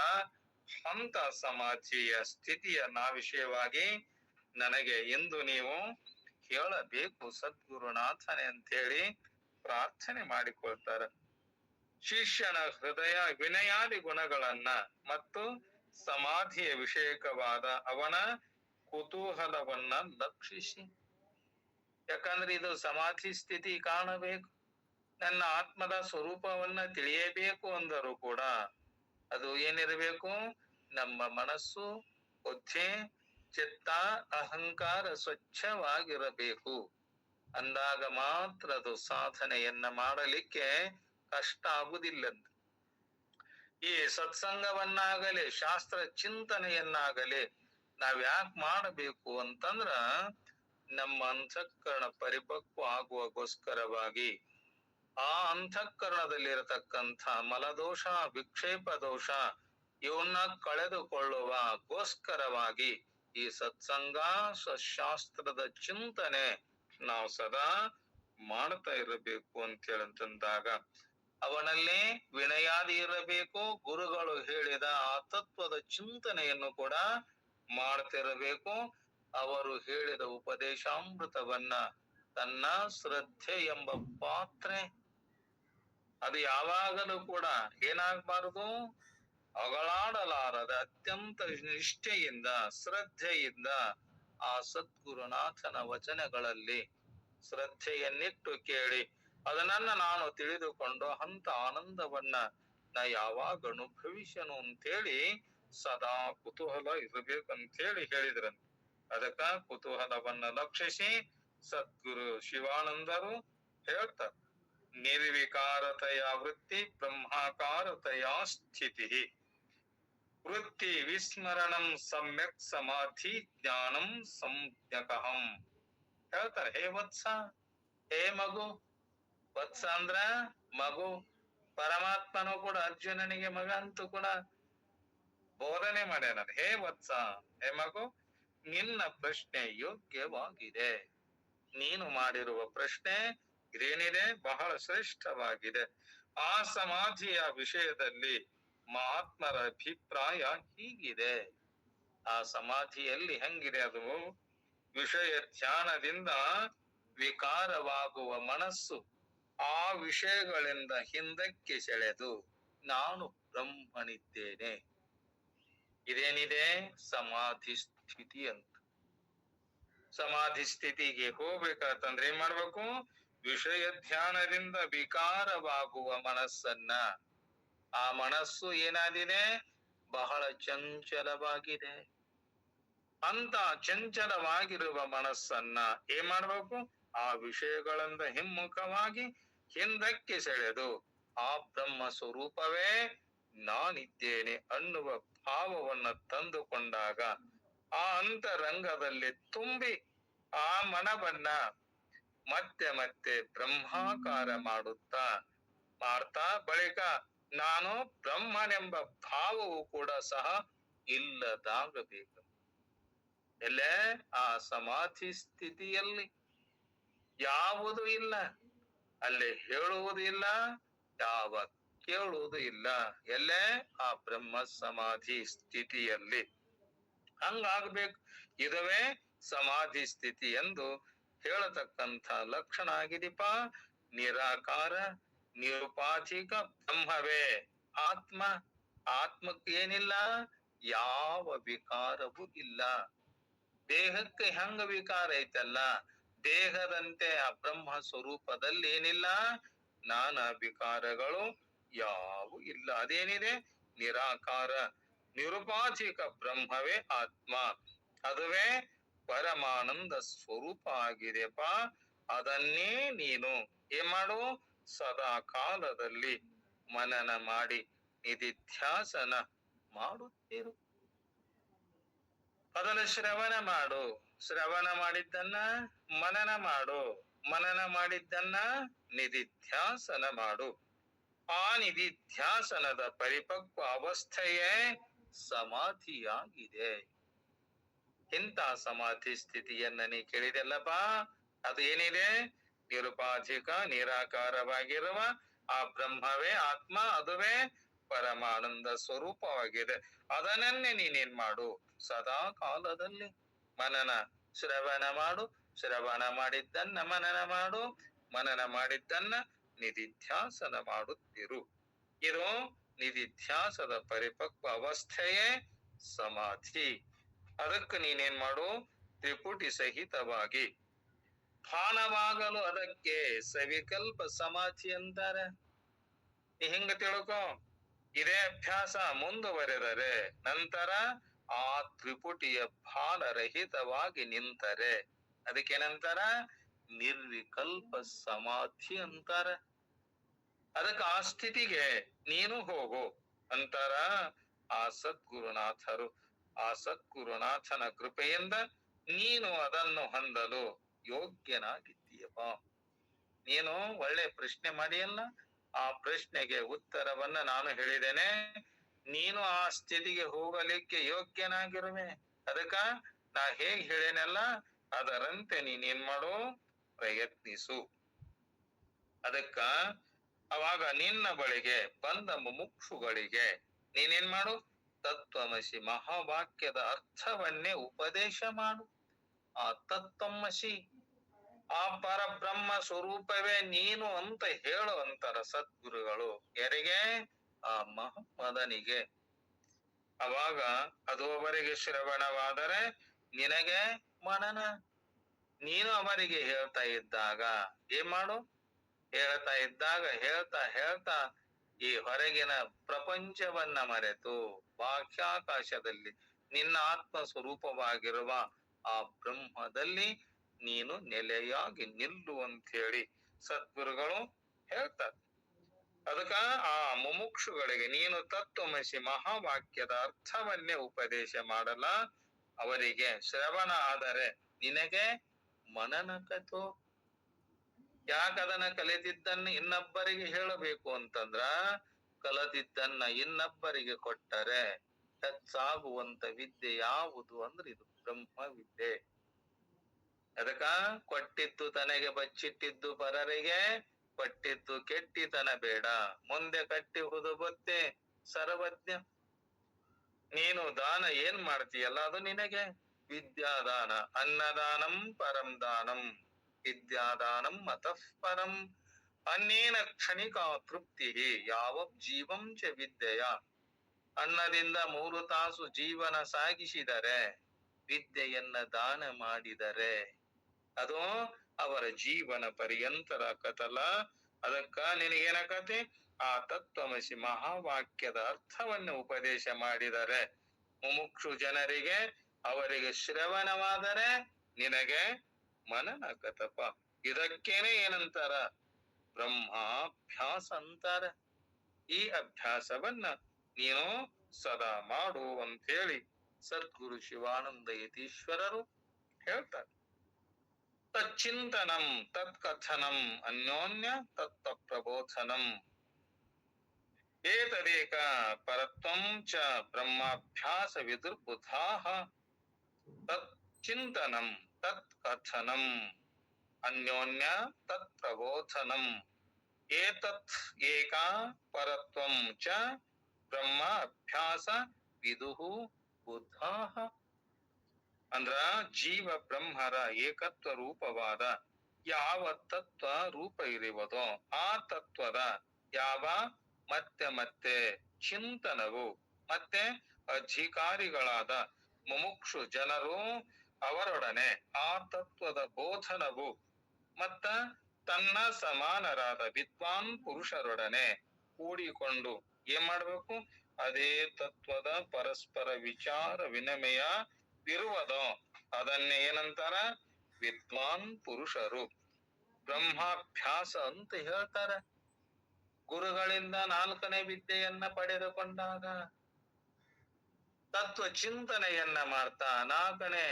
ಅಂತ ಸಮಾಧಿಯ ಸ್ಥಿತಿಯನ್ನ ವಿಷಯವಾಗಿ ನನಗೆ ಎಂದು ನೀವು ಹೇಳಬೇಕು ಸದ್ಗುರುನಾಥನೇ ಅಂತ ಹೇಳಿ ಪ್ರಾರ್ಥನೆ ಮಾಡಿಕೊಳ್ತಾರೆ. ಶಿಷ್ಯನ ಹೃದಯ ವಿನಯಾದಿ ಗುಣಗಳನ್ನ ಮತ್ತು ಸಮಾಧಿಯ ವಿಷಯಕವಾದ ಅವನ ಕುತೂಹಲವನ್ನ ಲಕ್ಷಿಸಿ, ಯಾಕಂದ್ರೆ ಇದು ಸಮಾಧಿ ಸ್ಥಿತಿ ಕಾಣಬೇಕು, ನನ್ನ ಆತ್ಮದ ಸ್ವರೂಪವನ್ನ ತಿಳಿಯಬೇಕು ಅಂದರೂ ಕೂಡ ಅದು ಏನಿರಬೇಕು? ನಮ್ಮ ಮನಸ್ಸು, ಬುದ್ಧಿ, ಚಿತ್ತ, ಅಹಂಕಾರ ಸ್ವಚ್ಛವಾಗಿರಬೇಕು. ಅಂದಾಗ ಮಾತ್ರ ಅದು ಸಾಧನೆಯನ್ನ ಮಾಡಲಿಕ್ಕೆ ಕಷ್ಟ ಆಗುವುದಿಲ್ಲಂತ. ಈ ಸತ್ಸಂಗವನ್ನಾಗಲಿ ಶಾಸ್ತ್ರ ಚಿಂತನೆಯನ್ನಾಗಲಿ ನಾವ್ ಯಾಕೆ ಮಾಡಬೇಕು ಅಂತಂದ್ರ ನಮ್ಮ ಅಂತಃಕರಣ ಪರಿಪಕ್ವ ಆಗುವಗೋಸ್ಕರವಾಗಿ, ಆ ಅಂತಃಕರಣದಲ್ಲಿರತಕ್ಕಂಥ ಮಲದೋಷ, ವಿಕ್ಷೇಪ ದೋಷ ಇವನ್ನ ಕಳೆದುಕೊಳ್ಳುವ ಗೋಸ್ಕರವಾಗಿ ಈ ಸತ್ಸಂಗ ಶಾಸ್ತ್ರದ ಚಿಂತನೆ ನಾವು ಸದಾ ಮಾಡ್ತಾ ಇರಬೇಕು ಅಂತ ಹೇಳಂತಂದಾಗ ಅವನಲ್ಲಿ ವಿನಯಾದಿ ಇರಬೇಕು. ಗುರುಗಳು ಹೇಳಿದ ಆ ತತ್ವದ ಚಿಂತನೆಯನ್ನು ಕೂಡ ಮಾಡ್ತಿರಬೇಕು. ಅವರು ಹೇಳಿದ ಉಪದೇಶಾಮೃತವನ್ನ ತನ್ನ ಶ್ರದ್ಧೆ ಎಂಬ ಪಾತ್ರೆ ಅದು ಯಾವಾಗಲೂ ಕೂಡ ಏನಾಗಬಾರದು? ಅಗಳಾಡಲಾರದ ಅತ್ಯಂತ ನಿಷ್ಠೆಯಿಂದ ಶ್ರದ್ಧೆಯಿಂದ ಆ ಸದ್ಗುರುನಾಥನ ವಚನಗಳಲ್ಲಿ ಶ್ರದ್ಧೆಯನ್ನಿಟ್ಟು ಕೇಳಿ ಅದನ್ನ ನಾನು ತಿಳಿದುಕೊಂಡು ಅಂತ ಆನಂದವನ್ನ ನಾ ಯಾವಾಗ ಅನುಭವಿಸನು ಅಂತೇಳಿ ಸದಾ ಕುತೂಹಲ ಇರಬೇಕಂತೇಳಿ ಹೇಳಿದ್ರಂತ. ಅದಕ್ಕ ಕುತೂಹಲವನ್ನ ಲಕ್ಷಿಸಿ ಸದ್ಗುರು ಶಿವಾನಂದರು ಹೇಳ್ತಾರೆ, ನಿರ್ವಿಕಾರತೆಯ ವೃತ್ತಿ ಬ್ರಹ್ಮಾಕಾರತೆಯ ಸ್ಥಿತಿ. ವೃತ್ತಿ ವಿಸ್ಮರಣಂ ಸಮ್ಯಕ್ ಸಮಾಧಿ ಜ್ಞಾನಂ ಸಂಜ್ಞಕಹಂ. ಹೇಳ್ತಾರೆ, ಹೇ ವತ್ಸ, ಹೇ ಮಗು. ವತ್ಸ ಅಂದ್ರ ಮಗು. ಪರಮಾತ್ಮನು ಕೂಡ ಅರ್ಜುನನಿಗೆ ಮಗ ಅಂತೂ ಕೂಡ ಬೋಧನೆ ಮಾಡ್ಯಾನ. ಹೇ ವತ್ಸ, ಹೇ ಮಗು, ನಿನ್ನ ಪ್ರಶ್ನೆ ಯೋಗ್ಯವಾಗಿದೆ. ನೀನು ಮಾಡಿರುವ ಪ್ರಶ್ನೆ ಇದೇನಿದೆ ಬಹಳ ಶ್ರೇಷ್ಠವಾಗಿದೆ. ಆ ಸಮಾಧಿಯ ವಿಷಯದಲ್ಲಿ ಮಹಾತ್ಮರ ಅಭಿಪ್ರಾಯ ಹೀಗಿದೆ. ಆ ಸಮಾಧಿಯಲ್ಲಿ ಹೆಂಗಿದೆ ಅದು? ವಿಷಯ ಧ್ಯಾನದಿಂದ ವಿಕಾರವಾಗುವ ಮನಸ್ಸು ಆ ವಿಷಯಗಳಿಂದ ಹಿಂದಕ್ಕೆ ಸೆಳೆದು ನಾನು ಬ್ರಹ್ಮನಿದ್ದೇನೆ. ಇದೇನಿದೆ? ಸಮಾಧಿ ಸ್ಥಿತಿ ಅಂತ. ಸಮಾಧಿ ಸ್ಥಿತಿಗೆ ಹೋಗ್ಬೇಕಂತಂದ್ರೆ ಏನ್ ಮಾಡ್ಬೇಕು? ವಿಷಯ ಧ್ಯಾನದಿಂದ ವಿಕಾರವಾಗುವ ಮನಸ್ಸನ್ನ, ಆ ಮನಸ್ಸು ಏನಾಗಿದೆ? ಬಹಳ ಚಂಚಲವಾಗಿದೆ. ಅಂತ ಚಂಚಲವಾಗಿರುವ ಮನಸ್ಸನ್ನ ಏನ್ ಮಾಡ್ಬೇಕು? ಆ ವಿಷಯಗಳಿಂದ ಹಿಮ್ಮುಖವಾಗಿ ಹಿಂದಕ್ಕೆ ಸೆಳೆದು ಆ ಬ್ರಹ್ಮ ಸ್ವರೂಪವೇ ನಾನಿದ್ದೇನೆ ಅನ್ನುವ ಭಾವವನ್ನ ತಂದುಕೊಂಡಾಗ ಆ ಅಂತರಂಗದಲ್ಲಿ ತುಂಬಿ ಆ ಮನವನ್ನ ಮತ್ತೆ ಮತ್ತೆ ಬ್ರಹ್ಮಾಕಾರ ಮಾಡ್ತಾ ಬಳಿಕ ನಾನು ಬ್ರಹ್ಮನೆಂಬ ಭಾವವು ಕೂಡ ಸಹ ಇಲ್ಲದಾಗಬೇಕು. ಎಲ್ಲೇ? ಆ ಸಮಾಧಿ ಸ್ಥಿತಿಯಲ್ಲಿ ಯಾವುದು ಇಲ್ಲ, ಅಲ್ಲಿ ಹೇಳುವುದು ಇಲ್ಲ, ಯಾವ ಕೇಳುವುದು ಇಲ್ಲ. ಎಲ್ಲೇ? ಆ ಬ್ರಹ್ಮ ಸಮಾಧಿ ಸ್ಥಿತಿಯಲ್ಲಿ. ಹಂಗಾಗ್ಬೇಕು. ಇದುವೇ ಸಮಾಧಿ ಸ್ಥಿತಿ ಎಂದು ಹೇಳತಕ್ಕಂಥ ಲಕ್ಷಣ ಆಗಿದೀಪ. ನಿರಾಕಾರ ನಿರುಪಾಧಿಕ ಬ್ರಹ್ಮವೇ ಆತ್ಮ. ಆತ್ಮಕ್ಕೆ ಏನಿಲ್ಲ? ಯಾವ ವಿಕಾರವೂ ಇಲ್ಲ. ದೇಹಕ್ಕೆ ಹೆಂಗ ವಿಕಾರ ಐತಲ್ಲ, ದೇಹದಂತೆ ಆ ಬ್ರಹ್ಮ ಸ್ವರೂಪದಲ್ಲಿ ಏನಿಲ್ಲ? ನಾನಾ ವಿಕಾರಗಳು ಯಾವು ಇಲ್ಲ. ಅದೇನಿದೆ? ನಿರಾಕಾರ ನಿರುಪಾಧಿಕ ಬ್ರಹ್ಮವೇ ಆತ್ಮ. ಅದುವೇ ಪರಮಾನಂದ ಸ್ವರೂಪ ಆಗಿದೆಪ್ಪ. ಅದನ್ನೇ ನೀನು ಏನ್ ಮಾಡು? ಸದಾ ಕಾಲದಲ್ಲಿ ಮನನ ಮಾಡಿ ನಿಧಿಧ್ಯಾಸನ ಮಾಡುತ್ತಿರು. ಅದನ್ನು ಶ್ರವಣ ಮಾಡು. ಶ್ರವಣ ಮಾಡಿದ್ದನ್ನ ಮನನ ಮಾಡು. ಮನನ ಮಾಡಿದ್ದನ್ನ ನಿಧಿಧ್ಯಾಸನ ಮಾಡು. ಆ ನಿಧಿಧ್ಯಾಸನದ ಪರಿಪಕ್ವ ಅವಸ್ಥೆಯೇ ಸಮಾಧಿಯಾಗಿದೆ. ಇಂಥ ಸಮಾಧಿ ಸ್ಥಿತಿಯನ್ನ ನೀ ಕೇಳಿದೆಲ್ಲಪ್ಪ. ಅದು ಏನಿದೆ? ನಿರುಪಾಧಿಕ ನಿರಾಕಾರವಾಗಿರುವ ಆ ಬ್ರಹ್ಮವೇ ಆತ್ಮ. ಅದುವೇ ಪರಮಾನಂದ ಸ್ವರೂಪವಾಗಿದೆ. ಅದನ್ನೇ ನೀನೇನ್ ಮಾಡು? ಸದಾ ಕಾಲದಲ್ಲಿ ಮನನ ಶ್ರವಣ ಮಾಡು. ಶ್ರವಣ ಮಾಡಿದ್ದನ್ನ ಮನನ ಮಾಡು. ಮನನ ಮಾಡಿದ್ದನ್ನ ನಿಧಿಧ್ಯಾಸನ ಮಾಡುತ್ತಿರು. ಇದು ನಿಧಿಧ್ಯಾಸದ ಪರಿಪಕ್ವ ಅವಸ್ಥೆಯೇ ಸಮಾಧಿ. ಅದಕ್ಕೆ ನೀನೇನ್ ಮಾಡು? ತ್ರಿಪುಟಿ ಸಹಿತವಾಗಿ ಭಾನವಾಗಲು ಅದಕ್ಕೆ ಸವಿಕಲ್ಪ ಸಮಾಧಿ ಅಂತಾರೆ. ಹಿಂಗ ತಿಳ್ಕೊ. ಇದೇ ಅಭ್ಯಾಸ ಮುಂದುವರೆದರೆ ನಂತರ ಆ ತ್ರಿಪುಟಿಯ ಭಾನರಹಿತವಾಗಿ ನಿಂತರೆ ಅದಕ್ಕೇನಂತಾರ? ನಿರ್ವಿಕಲ್ಪ ಸಮಾಧಿ ಅಂತಾರ. ಅದಕ್ಕೆ ಆ ಸ್ಥಿತಿಗೆ ನೀನು ಹೋಗು ಅಂತಾರ ಆ ಸದ್ಗುರುನಾಥರು. ಆ ಸದ್ಗುರುನಾಥನ ಕೃಪೆಯಿಂದ ನೀನು ಅದನ್ನು ಹೊಂದಲು ಯೋಗ್ಯನಾಗಿದ್ದೀಯಪ್ಪ. ನೀನು ಒಳ್ಳೆ ಪ್ರಶ್ನೆ ಮಾಡಿಯಲ್ಲ, ಆ ಪ್ರಶ್ನೆಗೆ ಉತ್ತರವನ್ನ ನಾನು ಹೇಳಿದ್ದೇನೆ. ನೀನು ಆ ಸ್ಥಿತಿಗೆ ಹೋಗಲಿಕ್ಕೆ ಯೋಗ್ಯನಾಗಿರುವೆ. ಅದಕ್ಕ ನಾ ಹೇಗ್ ಹೇಳೇನಲ್ಲ ಅದರಂತೆ ನೀನೇನ್ ಮಾಡು? ಪ್ರಯತ್ನಿಸು. ಅದಕ್ಕ ಅವಾಗ ನಿನ್ನ ಬಳಿಗೆ ಬಂದ ಮುಮುಕ್ಷುಗಳಿಗೆ ನೀನೇನ್ ಮಾಡು? ತತ್ವಮಸಿ ಮಹಾವಾಕ್ಯದ ಅರ್ಥವನ್ನೇ ಉಪದೇಶ ಮಾಡು. ಆ ತತ್ವಮಸಿ ಆ ಪರಬ್ರಹ್ಮ ಸ್ವರೂಪವೇ ನೀನು ಅಂತ ಹೇಳು ಅಂತಾರ ಸದ್ಗುರುಗಳು. ಯಾರಿಗೆ? ಆ ಮಹಮ್ಮದನಿಗೆ. ಅವಾಗ ಅದು ಅವರಿಗೆ ಶ್ರವಣವಾದರೆ ನಿನಗೆ ಮನನ. ನೀನು ಅವರಿಗೆ ಹೇಳ್ತಾ ಇದ್ದಾಗ ಏನ್ ಮಾಡು? ಹೇಳ್ತಾ ಇದ್ದಾಗ ಹೇಳ್ತಾ ಈ ಹೊರಗಿನ ಪ್ರಪಂಚವನ್ನ ಮರೆತು ಬಾಹ್ಯಾಕಾಶದಲ್ಲಿ ನಿನ್ನ ಆತ್ಮ ಸ್ವರೂಪವಾಗಿರುವ ಆ ಬ್ರಹ್ಮದಲ್ಲಿ ನೀನು ನೆಲೆಯಾಗಿ ನಿಲ್ಲು ಅಂತ ಹೇಳಿ ಸದ್ಗುರುಗಳು ಹೇಳ್ತಾರೆ. ಅದಕ್ಕ ಆ ಮುಮುಕ್ಷುಗಳಿಗೆ ನೀನು ತತ್ವಮಸಿ ಮಹಾವಾಕ್ಯದ ಅರ್ಥವನ್ನೇ ಉಪದೇಶ ಮಾಡಲ, ಅವರಿಗೆ ಶ್ರವಣ ಆದರೆ ನಿನಗೆ ಮನನ ಕಥೋ. ಯಾಕದನ್ನ ಕಲಿತಿದ್ದನ್ನ ಇನ್ನೊಬ್ಬರಿಗೆ ಹೇಳಬೇಕು ಅಂತಂದ್ರ, ಕಲಿತಿದ್ದನ್ನ ಇನ್ನೊಬ್ಬರಿಗೆ ಕೊಟ್ಟರೆ ಹೆಚ್ಚಾಗುವಂತ ವಿದ್ಯೆ ಯಾವುದು ಅಂದ್ರೆ ಇದು ಬ್ರಹ್ಮ ವಿದ್ಯೆ. ಅದಕ್ಕ ಕೊಟ್ಟಿದ್ದು ತನಗೆ ಬಚ್ಚಿಟ್ಟಿದ್ದು ಪರರಿಗೆ, ಕೊಟ್ಟಿದ್ದು ಕೆಟ್ಟಿತನ ಬೇಡ, ಮುಂದೆ ಕಟ್ಟಿಹುದು ಗೊತ್ತೇ ಸರ್ವಜ್ಞ. ನೀನು ದಾನ ಏನ್ ಮಾಡ್ತೀಯಲ್ಲ ಅದು ನಿನಗೆ ವಿದ್ಯಾದಾನ. ಅನ್ನದಾನಂ ಪರಂ ದಾನಂ ವಿದ್ಯಾದಾನಂ ಮತಃ ಪರಂ. ಅನ್ನೇನ ಕ್ಷಣಿಕಾ ತೃಪ್ತಿ ಯಾವ ಜೀವಂ ಚ ವಿದ್ಯೆಯ. ಅನ್ನದಿಂದ 3 ತಾಸು ಜೀವನ ಸಾಗಿಸಿದರೆ, ವಿದ್ಯೆಯನ್ನ ದಾನ ಮಾಡಿದರೆ ಅದು ಅವರ ಜೀವನ ಪರ್ಯಂತರ ಕತಲ. ಅದಕ್ಕ ನಿನಗೇನಾಕತಿ, ಆ ತತ್ವಮಸಿ ಮಹಾವಾಕ್ಯದ ಅರ್ಥವನ್ನು ಉಪದೇಶ ಮಾಡಿದರೆ ಮುಮುಕ್ಷು ಜನರಿಗೆ, ಅವರಿಗೆ ಶ್ರವಣವಾದರೆ ನಿನಗೆ ಮನನ ಕತಪ. ಇದಕ್ಕೇನೆ ಏನಂತಾರ, ಬ್ರಹ್ಮಾಭ್ಯಾಸ ಅಂತಾರ. ಈ ಅಭ್ಯಾಸವನ್ನ ನೀನು ಸದಾ ಮಾಡು ಅಂತ ಹೇಳಿ ಸದ್ಗುರು ಶಿವಾನಂದ ಯತೀಶ್ವರರು ಹೇಳ್ತಾರೆ. ತಚ್ಚಿಂತನಂ ತತ್ಕಥನಂ ಅನ್ಯೋನ್ಯ ತತ್ವ ಪ್ರಬೋಧನಂ ಏತದೇಕ ಪರತ್ವಂ ಚ ಬ್ರಹ್ಮಾಭ್ಯಾಸ ವಿದುರ್ಬುಧಾಃ. ತಚ್ಚಿಂತನಂ ತತ್ಕಥನಂ ಅನ್ಯೋನ್ಯ ತತ್ ಪ್ರಬೋಧನಂ ಏತತ್ ಏಕ ಪರತ್ವಂ ಚ ಬ್ರಹ್ಮ ಅಭ್ಯಾಸ ವಿದುಃ ಬುಧಾಃ. ಅಂದ್ರ ಜೀವ ಬ್ರಹ್ಮರ ಏಕತ್ವ ರೂಪವಾದ ಯಾವ ತತ್ವ ರೂಪ ಇರುವುದೋ ಆ ತತ್ವದ ಯಾವ ಮತ್ತೆ ಮತ್ತೆ ಚಿಂತನವು, ಮತ್ತೆ ಅಧಿಕಾರಿಗಳಾದ ಮುಮುಕ್ಷು ಜನರು ಅವರೊಡನೆ ಆ ತತ್ವದ ಬೋಧನವು, ಮತ್ತ ತನ್ನ ಸಮಾನರಾದ ವಿದ್ವಾನ್ ಪುರುಷರೊಡನೆ ಕೂಡಿಕೊಂಡು ಏನ್ ಮಾಡ್ಬೇಕು, ಅದೇ ತತ್ವದ ಪರಸ್ಪರ ವಿಚಾರ ವಿನಿಮಯ ಇರುವುದೋ ಅದನ್ನೇ ಏನಂತಾರ, ವಿದ್ವಾನ್ ಪುರುಷರು ಬ್ರಹ್ಮಾಭ್ಯಾಸ ಅಂತ ಹೇಳ್ತಾರೆ. ಗುರುಗಳಿಂದ 4ನೇ ವಿದ್ಯೆಯನ್ನ ಪಡೆದುಕೊಂಡಾಗ ತತ್ವ ಚಿಂತನೆಯನ್ನ ಮಾಡ್ತಾ 4ನೇ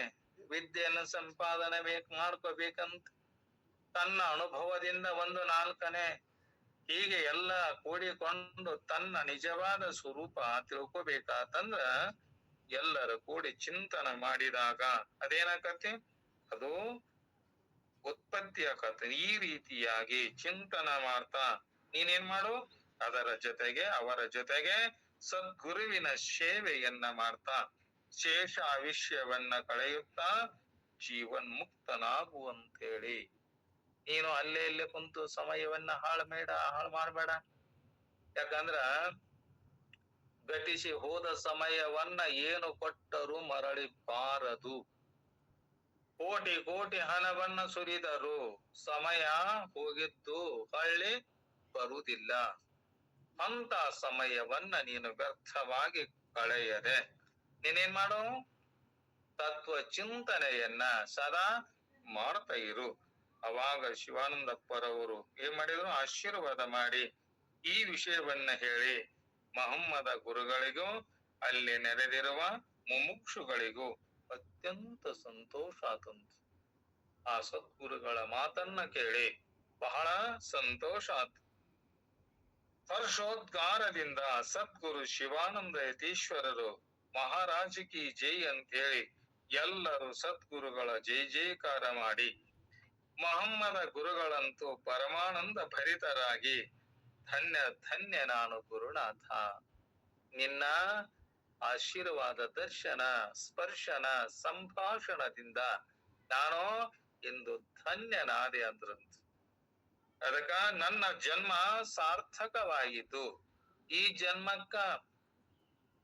ವಿದ್ಯೆಯನ್ನ ಸಂಪಾದನೆ ಮಾಡ್ಕೋಬೇಕಂತ ತನ್ನ ಅನುಭವದಿಂದ 4ನೇ ಹೀಗೆ ಎಲ್ಲ ಕೂಡಿಕೊಂಡು ತನ್ನ ನಿಜವಾದ ಸ್ವರೂಪ ತಿಳ್ಕೋಬೇಕಾತಂದ್ರ ಎಲ್ಲರೂ ಕೂಡಿ ಚಿಂತನ ಮಾಡಿದಾಗ ಅದೇನಾಕತಿ, ಅದು ಉತ್ಪತ್ತಿ ಆಕತಿ. ಈ ರೀತಿಯಾಗಿ ಚಿಂತನ ಮಾಡ್ತಾ ನೀನೇನ್ ಮಾಡು, ಅದರ ಜೊತೆಗೆ ಅವರ ಜೊತೆಗೆ ಸದ್ಗುರುವಿನ ಸೇವೆಯನ್ನ ಮಾಡ್ತಾ ಶೇಷ ಆವಿಷ್ಯವನ್ನ ಕಳೆಯುತ್ತಾ ಜೀವನ್ಮುಕ್ತನಾಗುವಂತೇಳಿ ನೀನು ಅಲ್ಲೇ ಇಲ್ಲೇ ಕುಂತು ಸಮಯವನ್ನ ಹಾಳು ಮಾಡಬೇಡ. ಯಾಕಂದ್ರ ಘಟಿಸಿ ಹೋದ ಸಮಯವನ್ನ ಏನು ಕೊಟ್ಟರೂ ಮರಳಿ ಬಾರದು. ಕೋಟಿ ಕೋಟಿ ಹಣವನ್ನ ಸುರಿದರು ಸಮಯ ಹೋಗಿದ್ದು ಹೊಳ್ಳಿ ಬರುವುದಿಲ್ಲ. ಅಂತ ಸಮಯವನ್ನ ನೀನು ವ್ಯರ್ಥವಾಗಿ ಕಳೆಯದೆ ನೀನೇನ್ ಮಾಡು, ತತ್ವ ಚಿಂತನೆಯನ್ನ ಸದಾ ಮಾಡ್ತಾ ಇರು. ಅವಾಗ ಶಿವಾನಂದಪ್ಪರವರು ಏನ್ ಮಾಡಿದ್ರು, ಆಶೀರ್ವಾದ ಮಾಡಿ ಈ ವಿಷಯವನ್ನ ಹೇಳಿ ಮಹಮ್ಮದ ಗುರುಗಳಿಗೂ ಅಲ್ಲಿ ನೆರೆದಿರುವ ಮುಮುಕ್ಷುಗಳಿಗೂ ಅತ್ಯಂತ ಸಂತೋಷ ಆತಂತ. ಆ ಸದ್ಗುರುಗಳ ಮಾತನ್ನ ಕೇಳಿ ಬಹಳ ಸಂತೋಷ ಆತು. ಹರ್ಷೋದ್ಗಾರದಿಂದ ಸದ್ಗುರು ಶಿವಾನಂದ ಯತೀಶ್ವರರು ಮಹಾರಾಜ ಕಿ ಜೈ ಅಂತ ಹೇಳಿ ಎಲ್ಲರೂ ಸದ್ಗುರುಗಳ ಜೈ ಜೈಕಾರ ಮಾಡಿ ಮಹಮ್ಮದ ಗುರುಗಳಂತೂ ಪರಮಾನಂದ ಭರಿತರಾಗಿ ಧನ್ಯ ಧನ್ಯ ನಾನು ಗುರುನಾಥ, ನಿನ್ನ ಆಶೀರ್ವಾದ ದರ್ಶನ ಸ್ಪರ್ಶನ ಸಂಭಾಷಣದಿಂದ ನಾನು ಇಂದು ಧನ್ಯನಾದೆ ಅಂದ್ರಂತ. ಅದಕ್ಕ ನನ್ನ ಜನ್ಮ ಸಾರ್ಥಕವಾಯಿತು. ಈ ಜನ್ಮಕ್ಕ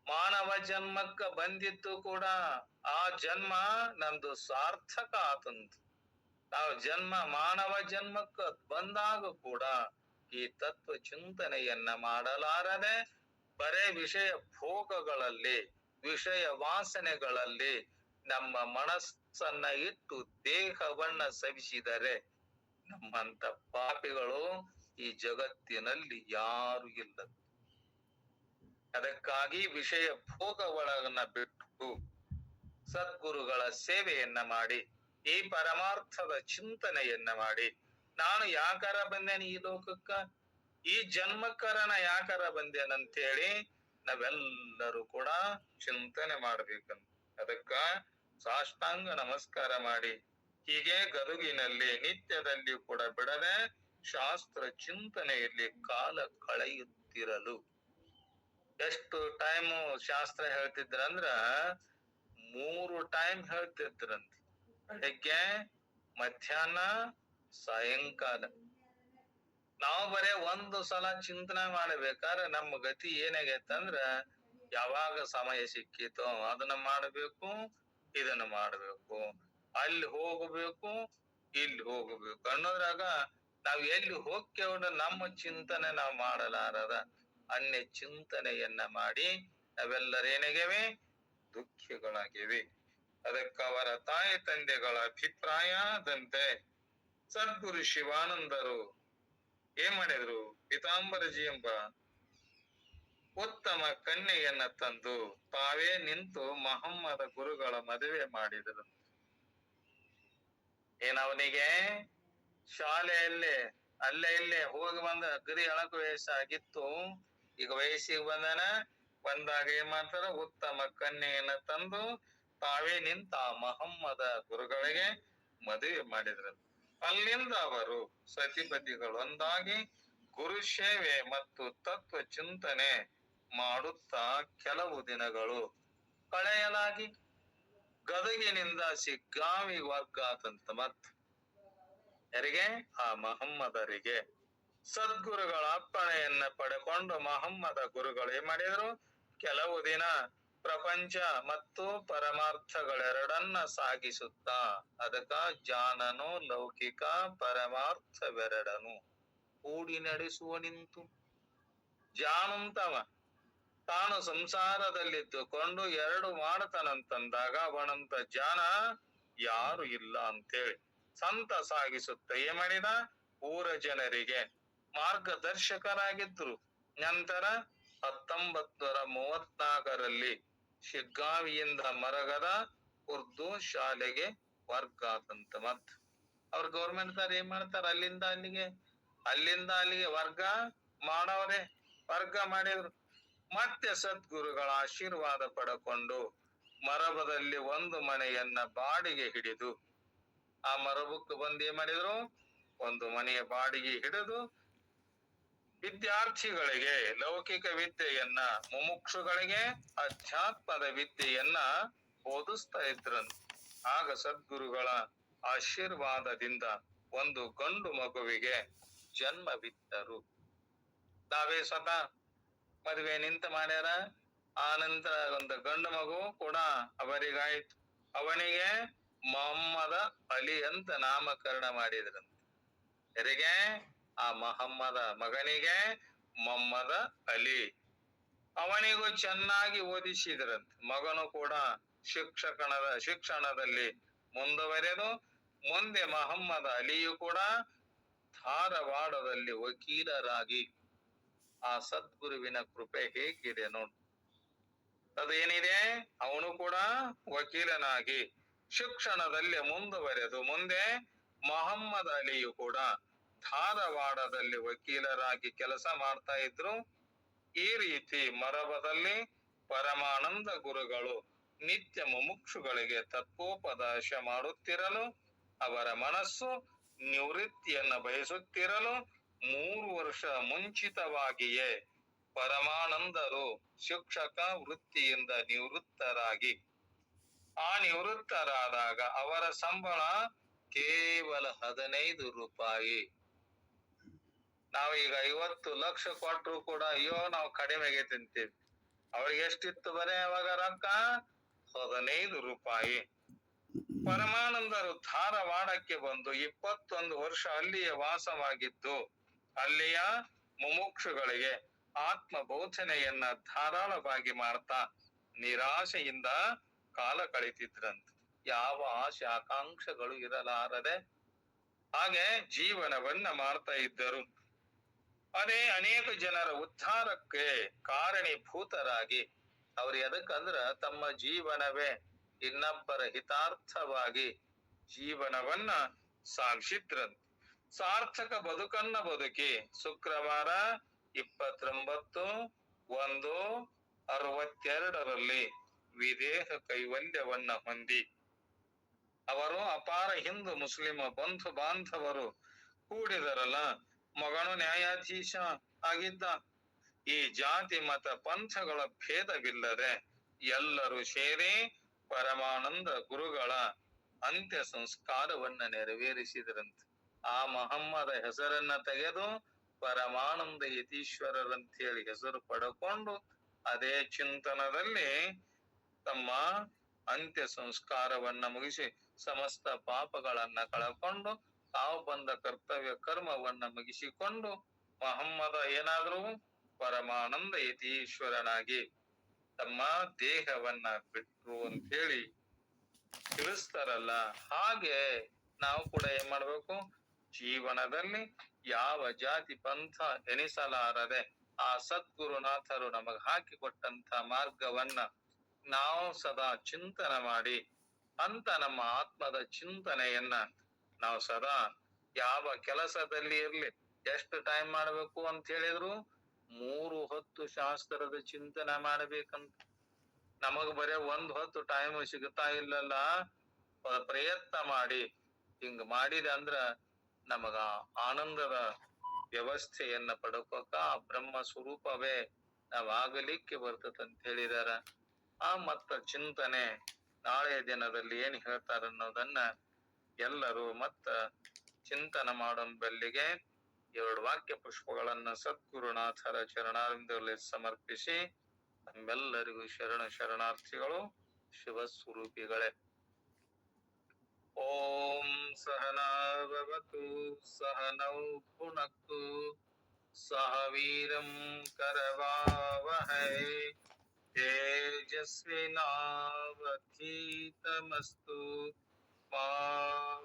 ಮಾನವ ಜನ್ಮಕ್ಕ ಬಂದಿತ್ತು ಕೂಡ ಆ ಜನ್ಮ ನಂದು ಸಾರ್ಥಕ ಆತಂತ. ನಾವು ಮಾನವ ಜನ್ಮಕ್ಕ ಬಂದಾಗ ಕೂಡ ಈ ತತ್ವ ಚಿಂತನೆಯನ್ನ ಮಾಡಲಾರದೆ ಬರೇ ವಿಷಯ ಭೋಗಗಳಲ್ಲಿ ವಿಷಯ ವಾಸನೆಗಳಲ್ಲಿ ನಮ್ಮ ಮನಸ್ಸನ್ನ ಇಟ್ಟು ದೇಹವನ್ನ ಸವಿಸಿದರೆ ನಮ್ಮಂತ ಪಾಪಿಗಳು ಈ ಜಗತ್ತಿನಲ್ಲಿ ಯಾರು ಇಲ್ಲ. ಅದಕ್ಕಾಗಿ ವಿಷಯ ಭೋಗ ಒಳಗನ್ನ ಬಿಟ್ಟು ಸದ್ಗುರುಗಳ ಸೇವೆಯನ್ನ ಮಾಡಿ ಈ ಪರಮಾರ್ಥದ ಚಿಂತನೆಯನ್ನ ಮಾಡಿ, ನಾನು ಯಾಕಾರ ಬಂದೇನೆ ಈ ಲೋಕಕ್ಕ, ಈ ಜನ್ಮಕ್ಕರನ ಯಾಕಾರ ಬಂದೇನಂತೇಳಿ ನಾವೆಲ್ಲರೂ ಕೂಡ ಚಿಂತನೆ ಮಾಡ್ಬೇಕಂತ. ಅದಕ್ಕ ಸಾಷ್ಟಾಂಗ ನಮಸ್ಕಾರ ಮಾಡಿ ಹೀಗೆ ಗದುಗಿನಲ್ಲಿ ನಿತ್ಯದಲ್ಲಿ ಕೂಡ ಬಿಡದೆ ಶಾಸ್ತ್ರ ಚಿಂತನೆಯಲ್ಲಿ ಕಾಲ ಕಳೆಯುತ್ತಿರಲು. ಎಷ್ಟು ಟೈಮು ಶಾಸ್ತ್ರ ಹೇಳ್ತಿದ್ರಂದ್ರ 3 ಟೈಮ್ ಹೇಳ್ತಿದ್ರಂತ. ಬೆಳಗ್ಗೆ, ಮಧ್ಯಾಹ್ನ, ಸಾಯಂಕಾಲ. ನಾವು ಬರೇ ಒಂದು ಸಲ ಚಿಂತನೆ ಮಾಡಬೇಕಾದ್ರೆ ನಮ್ಮ ಗತಿ ಏನಾಗೈತಂದ್ರ ಯಾವಾಗ ಸಮಯ ಸಿಕ್ಕಿತೋ ಅದನ್ನ ಮಾಡಬೇಕು, ಇದನ್ನ ಮಾಡಬೇಕು, ಅಲ್ಲಿ ಹೋಗಬೇಕು, ಇಲ್ಲಿ ಹೋಗಬೇಕು ಅನ್ನೋದ್ರಾಗ ನಾವ್ ಎಲ್ಲಿ ಹೋಗ್ತೇವ ನಮ್ಮ ಚಿಂತನೆ ನಾವು ಮಾಡಲಾರದ ಅನ್ಯ ಚಿಂತನೆಯನ್ನ ಮಾಡಿ ನಾವೆಲ್ಲರೇನಾಗೇವೆ ದುಃಖಿಗಳಾಗಿವೆ. ಅದಕ್ಕ ಅವರ ತಾಯಿ ತಂದೆಗಳ ಅಭಿಪ್ರಾಯದಂತೆ ಸದ್ಗುರು ಶಿವಾನಂದರು ಏನ್ ಮಾಡಿದ್ರು, ಪೀತಾಂಬರಜಿ ಎಂಬ ಉತ್ತಮ ಕನ್ಯೆಯನ್ನ ತಂದು ತಾವೇ ನಿಂತು ಮಹಮ್ಮದ ಗುರುಗಳ ಮದುವೆ ಮಾಡಿದರು. ಏನವನಿಗೆ ಶಾಲೆಯಲ್ಲೇ ಅಲ್ಲೇ ಇಲ್ಲೇ ಹೋಗಿ ಬಂದ ಅಗ್ರಿ ಅಳಕ ವಯಸ್ಸಾಗಿತ್ತು. ಈಗ ವಯಸ್ಸಿಗೆ ಬಂದಾಗ ಏನ್ ಮಾಡ್ತಾರ, ಉತ್ತಮ ಕನ್ಯೆಯನ್ನ ತಂದು ತಾವೇ ನಿಂತ ಮಹಮ್ಮದ ಗುರುಗಳಿಗೆ ಮದುವೆ ಮಾಡಿದ್ರು. ಅಲ್ಲಿಂದ ಅವರು ಸತಿಪತಿಗಳು ಒಂದಾಗಿ ಗುರು ಸೇವೆ ಮತ್ತು ತತ್ವ ಚಿಂತನೆ ಮಾಡುತ್ತಾ ಕೆಲವು ದಿನಗಳು ಕಳೆಯಲಾಗಿ ಗದಗಿನಿಂದ ಸಿಗ್ಗಾವಿ ವರ್ಗ ಆತಂತ. ಮತ್ ಯಾರಿಗೆ? ಆ ಮಹಮ್ಮದರಿಗೆ ಸದ್ಗುರುಗಳ ಅಪ್ಪಣೆಯನ್ನ ಪಡೆಕೊಂಡು ಮಹಮ್ಮದ ಗುರುಗಳು ಏನ್ ಮಾಡಿದ್ರು, ಕೆಲವು ದಿನ ಪ್ರಪಂಚ ಮತ್ತು ಪರಮಾರ್ಥಗಳೆರಡನ್ನ ಸಾಗಿಸುತ್ತಾ, ಅದಕ್ಕ ಜಾನನು ಲೌಕಿಕ ಪರಮಾರ್ಥವೆರಡನು ಕೂಡಿ ನಡೆಸುವ ನಿಂತು. ಜಾನಂತವ ತಾನು ಸಂಸಾರದಲ್ಲಿದ್ದುಕೊಂಡು ಎರಡು ಮಾಡ್ತಾನಂತಂದಾಗ ಅವನಂತ ಜಾನ ಯಾರು ಇಲ್ಲ ಅಂತೇಳಿ ಸಂತ ಸಾಗಿಸುತ್ತ ಏನ್ ಮಾಡಿದ, ಊರ ಜನರಿಗೆ ಮಾರ್ಗದರ್ಶಕರಾಗಿದ್ರು. ನಂತರ 1934ರಲ್ಲಿ ಶಿಗ್ಗಾವಿಯಿಂದ ಮರಗದ ಉರ್ದು ಶಾಲೆಗೆ ವರ್ಗ ಆತಂತ. ಮತ್ ಅವ್ರ ಗೌರ್ಮೆಂಟ್ ದಾರ ಏನ್ ಮಾಡ್ತಾರ, ಅಲ್ಲಿಂದ ಅಲ್ಲಿಗೆ ವರ್ಗ ಮಾಡವ್ರೆ, ವರ್ಗ ಮಾಡಿದ್ರು. ಮತ್ತೆ ಸದ್ಗುರುಗಳ ಆಶೀರ್ವಾದ ಪಡೆಕೊಂಡು ಮರಬದಲ್ಲಿ ಒಂದು ಮನೆಯನ್ನ ಬಾಡಿಗೆ ಹಿಡಿದು, ಆ ಮರಬಕ್ಕೆ ಬಂದು ಏನ್ ಮಾಡಿದ್ರು, ಒಂದು ಮನೆಯ ಬಾಡಿಗೆ ಹಿಡಿದು ವಿದ್ಯಾರ್ಥಿಗಳಿಗೆ ಲೌಕಿಕ ವಿದ್ಯೆಯನ್ನ, ಮುಮುಕ್ಷುಗಳಿಗೆ ಅಧ್ಯಾತ್ಮದ ವಿದ್ಯೆಯನ್ನ ಬೋಧಿಸ್ತಾ ಇದ್ರಂತ. ಆಗ ಸದ್ಗುರುಗಳ ಆಶೀರ್ವಾದದಿಂದ ಒಂದು ಗಂಡು ಮಗುವಿಗೆ ಜನ್ಮವಿತ್ತರು. ತಾವೇ ಸ್ವತಃ ಮದುವೆ ನಿಂತ ಮಾಡ್ಯಾರ. ಆ ನಂತರ ಒಂದು ಗಂಡು ಮಗು ಕೂಡ ಅವರಿಗಾಯ್ತು. ಅವನಿಗೆ ಮೊಹಮ್ಮದ ಅಲಿ ಅಂತ ನಾಮಕರಣ ಮಾಡಿದ್ರಂತ. ಯಾರಿಗೆ? ಆ ಮಹಮ್ಮದ ಮಗನಿಗೆ ಮೊಹಮ್ಮದ ಅಲಿ. ಅವನಿಗೂ ಚೆನ್ನಾಗಿ ಓದಿಸಿದ್ರಂತ. ಮಗನು ಕೂಡ ಶಿಕ್ಷಣದಲ್ಲಿ ಮುಂದುವರೆದು ಮುಂದೆ ಮಹಮ್ಮದ ಅಲಿಯು ಕೂಡ ಧಾರವಾಡದಲ್ಲಿ ವಕೀಲರಾಗಿ, ಆ ಸದ್ಗುರುವಿನ ಕೃಪೆ ಹೇಗಿದೆ ನೋಡು. ಅದೇನಿದೆ, ಅವನು ಕೂಡ ವಕೀಲನಾಗಿ ಶಿಕ್ಷಣದಲ್ಲಿ ಮುಂದುವರೆದು ಮುಂದೆ ಮೊಹಮ್ಮದ್ ಅಲಿಯು ಕೂಡ ಧಾರವಾಡದಲ್ಲಿ ವಕೀಲರಾಗಿ ಕೆಲಸ ಮಾಡ್ತಾ ಇದ್ರು. ಈ ರೀತಿ ಮರಬದಲ್ಲಿ ಪರಮಾನಂದ ಗುರುಗಳು ನಿತ್ಯ ಮುಮುಕ್ಷುಗಳಿಗೆ ತತ್ವೋಪದೇಶ ಮಾಡುತ್ತಿರಲು, ಅವರ ಮನಸ್ಸು ನಿವೃತ್ತಿಯನ್ನ ಬಯಸುತ್ತಿರಲು 3 ವರ್ಷ ಮುಂಚಿತವಾಗಿಯೇ ಪರಮಾನಂದರು ಶಿಕ್ಷಕ ವೃತ್ತಿಯಿಂದ ನಿವೃತ್ತರಾಗಿ, ಆ ನಿವೃತ್ತರಾದಾಗ ಅವರ ಸಂಬಳ ಕೇವಲ 15 ರೂಪಾಯಿ. ನಾವೀಗ 50 ಲಕ್ಷ ಕೊಟ್ಟರು ಕೂಡ ಅಯ್ಯೋ ನಾವು ಕಡಿಮೆಗೆ ತಿಂತೀವಿ. ಅವ್ರಿಗೆ ಎಷ್ಟಿತ್ತು ಬರೇ ಅವಾಗ ರೊಕ್ಕ? 15 ರೂಪಾಯಿ. ಪರಮಾನಂದರು ಧಾರವಾಡಕ್ಕೆ ಬಂದು 21 ವರ್ಷ ಅಲ್ಲಿಯೇ ವಾಸವಾಗಿದ್ದು, ಅಲ್ಲಿಯ ಮುಮುಕ್ಷುಗಳಿಗೆ ಆತ್ಮ ಬೋಧನೆಯನ್ನ ಧಾರಾಳವಾಗಿ ಮಾಡ್ತಾ ನಿರಾಶೆಯಿಂದ ಕಾಲ ಕಳಿತಿದ್ರಂತ. ಯಾವ ಆಶೆ ಆಕಾಂಕ್ಷೆಗಳು ಇರಲಾರದೆ ಹಾಗೆ ಜೀವನವನ್ನ ಮಾಡ್ತಾ ಇದ್ದರು. ಅದೇ ಅನೇಕ ಜನರ ಉದ್ಧಾರಕ್ಕೆ ಕಾರಣೀಭೂತರಾಗಿ ಅವ್ರು ಎದಕ್ಕಂದ್ರ ತಮ್ಮ ಜೀವನವೇ ಇನ್ನೊಬ್ಬರ ಹಿತಾರ್ಥವಾಗಿ ಜೀವನವನ್ನ ಸಾಗಿಸಿದ್ರಂತೆ. ಸಾರ್ಥಕ ಬದುಕನ್ನ ಬದುಕಿ ಶುಕ್ರವಾರ 29/1/62 ವಿದೇಹ ಕೈವಲ್ಯವನ್ನ ಹೊಂದಿ ಅವರು ಅಪಾರ ಹಿಂದೂ ಮುಸ್ಲಿಮ ಬಂಧು ಬಾಂಧವರು ಕೂಡಿದರಲ್ಲ. ಮಗನು ನ್ಯಾಯಾಧೀಶ ಆಗಿದ್ದ. ಈ ಜಾತಿ ಮತ ಪಂಥಗಳ ಭೇದವಿಲ್ಲದೆ ಎಲ್ಲರೂ ಸೇರಿ ಪರಮಾನಂದ ಗುರುಗಳ ಅಂತ್ಯ ಸಂಸ್ಕಾರವನ್ನ ನೆರವೇರಿಸಿದರಂತೆ. ಆ ಮಹಮ್ಮದ ಹೆಸರನ್ನ ತೆಗೆದು ಪರಮಾನಂದ ಯತೀಶ್ವರರಂತೇಳಿ ಹೆಸರು ಪಡಕೊಂಡು ಅದೇ ಚಿಂತನದಲ್ಲಿ ತಮ್ಮ ಅಂತ್ಯ ಸಂಸ್ಕಾರವನ್ನ ಮುಗಿಸಿ ಸಮಸ್ತ ಪಾಪಗಳನ್ನ ಕಳಕೊಂಡು ತಾವು ಬಂದ ಕರ್ತವ್ಯ ಕರ್ಮವನ್ನ ಮುಗಿಸಿಕೊಂಡು ಮಹಮ್ಮದ ಏನಾದ್ರು ಪರಮಾನಂದ ಯತೀಶ್ವರನಾಗಿ ತಮ್ಮ ದೇಹವನ್ನ ಬಿಟ್ರು ಅಂತ ಹೇಳಿ ತಿಳಿಸ್ತಾರಲ್ಲ. ಹಾಗೆ ನಾವು ಕೂಡ ಏನ್ ಮಾಡ್ಬೇಕು, ಜೀವನದಲ್ಲಿ ಯಾವ ಜಾತಿ ಪಂಥ ಎನಿಸಲಾರದೆ ಆ ಸದ್ಗುರುನಾಥರು ನಮಗ್ ಹಾಕಿಕೊಟ್ಟಂತ ಮಾರ್ಗವನ್ನ ನಾವು ಸದಾ ಚಿಂತನ ಮಾಡಿ ಅಂತ ನಮ್ಮ ಆತ್ಮದ ಚಿಂತನೆಯನ್ನ ನಾವು ಸದಾ ಯಾವ ಕೆಲಸದಲ್ಲಿ ಇರ್ಲಿ ಎಷ್ಟು ಟೈಮ್ ಮಾಡ್ಬೇಕು ಅಂತ ಹೇಳಿದ್ರು 3 ಹೊತ್ತು ಶಾಸ್ತ್ರದ ಚಿಂತನೆ ಮಾಡ್ಬೇಕಂತ. ನಮಗ್ ಬರೇ 1 ಹೊತ್ತು ಟೈಮ್ ಸಿಗ್ತಾ ಇಲ್ಲಲ್ಲ. ಪ್ರಯತ್ನ ಮಾಡಿ ಹಿಂಗ ಮಾಡಿದೆ ಅಂದ್ರ ನಮಗ ಆನಂದದ ವ್ಯವಸ್ಥೆಯನ್ನ ಪಡ್ಕೋಕ ಬ್ರಹ್ಮ ಸ್ವರೂಪವೇ ನಾವಾಗಲಿಕ್ಕೆ ಬರ್ತದಂತ ಹೇಳಿದಾರ. ಆ ಮತ್ತ ಚಿಂತನೆ ನಾಳೆ ದಿನದಲ್ಲಿ ಏನ್ ಹೇಳ್ತಾರ ಅನ್ನೋದನ್ನ ಎಲ್ಲರೂ ಮತ್ತ ಚಿಂತನ ಮಾಡೋನ್ ಬೆಲ್ಲಿಗೆ 2 ವಾಕ್ಯ ಪುಷ್ಪಗಳನ್ನ ಸದ್ಗುರುನಾಥರ ಚರಣಾರವಿಂದದಲ್ಲಿ ಸಮರ್ಪಿಸಿ ನಮ್ಮೆಲ್ಲರಿಗೂ ಶರಣಾರ್ಥಿಗಳು. ಶಿವ ಸ್ವರೂಪಿಗಳೇ. ಓಂ ಸಹನಾಭವತು ಸಹನೌ ಭುನಕ್ತು ಸಹ ವೀರಂ ಕರವಾವಹೈ ತೇಜಸ್ವಿನಾವಧೀತಮಸ್ತು ಮಾ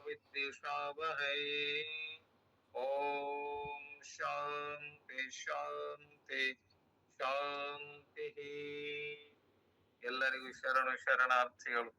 ವಿದ್ವಿಷಾವಹೈ. ಓಂ ಶಾಂತಿ ಶಾಂತಿ ಶಾಂತಿ. ಎಲ್ಲರಿಗೂ ಶರಣಾರ್ಥಿಗಳು.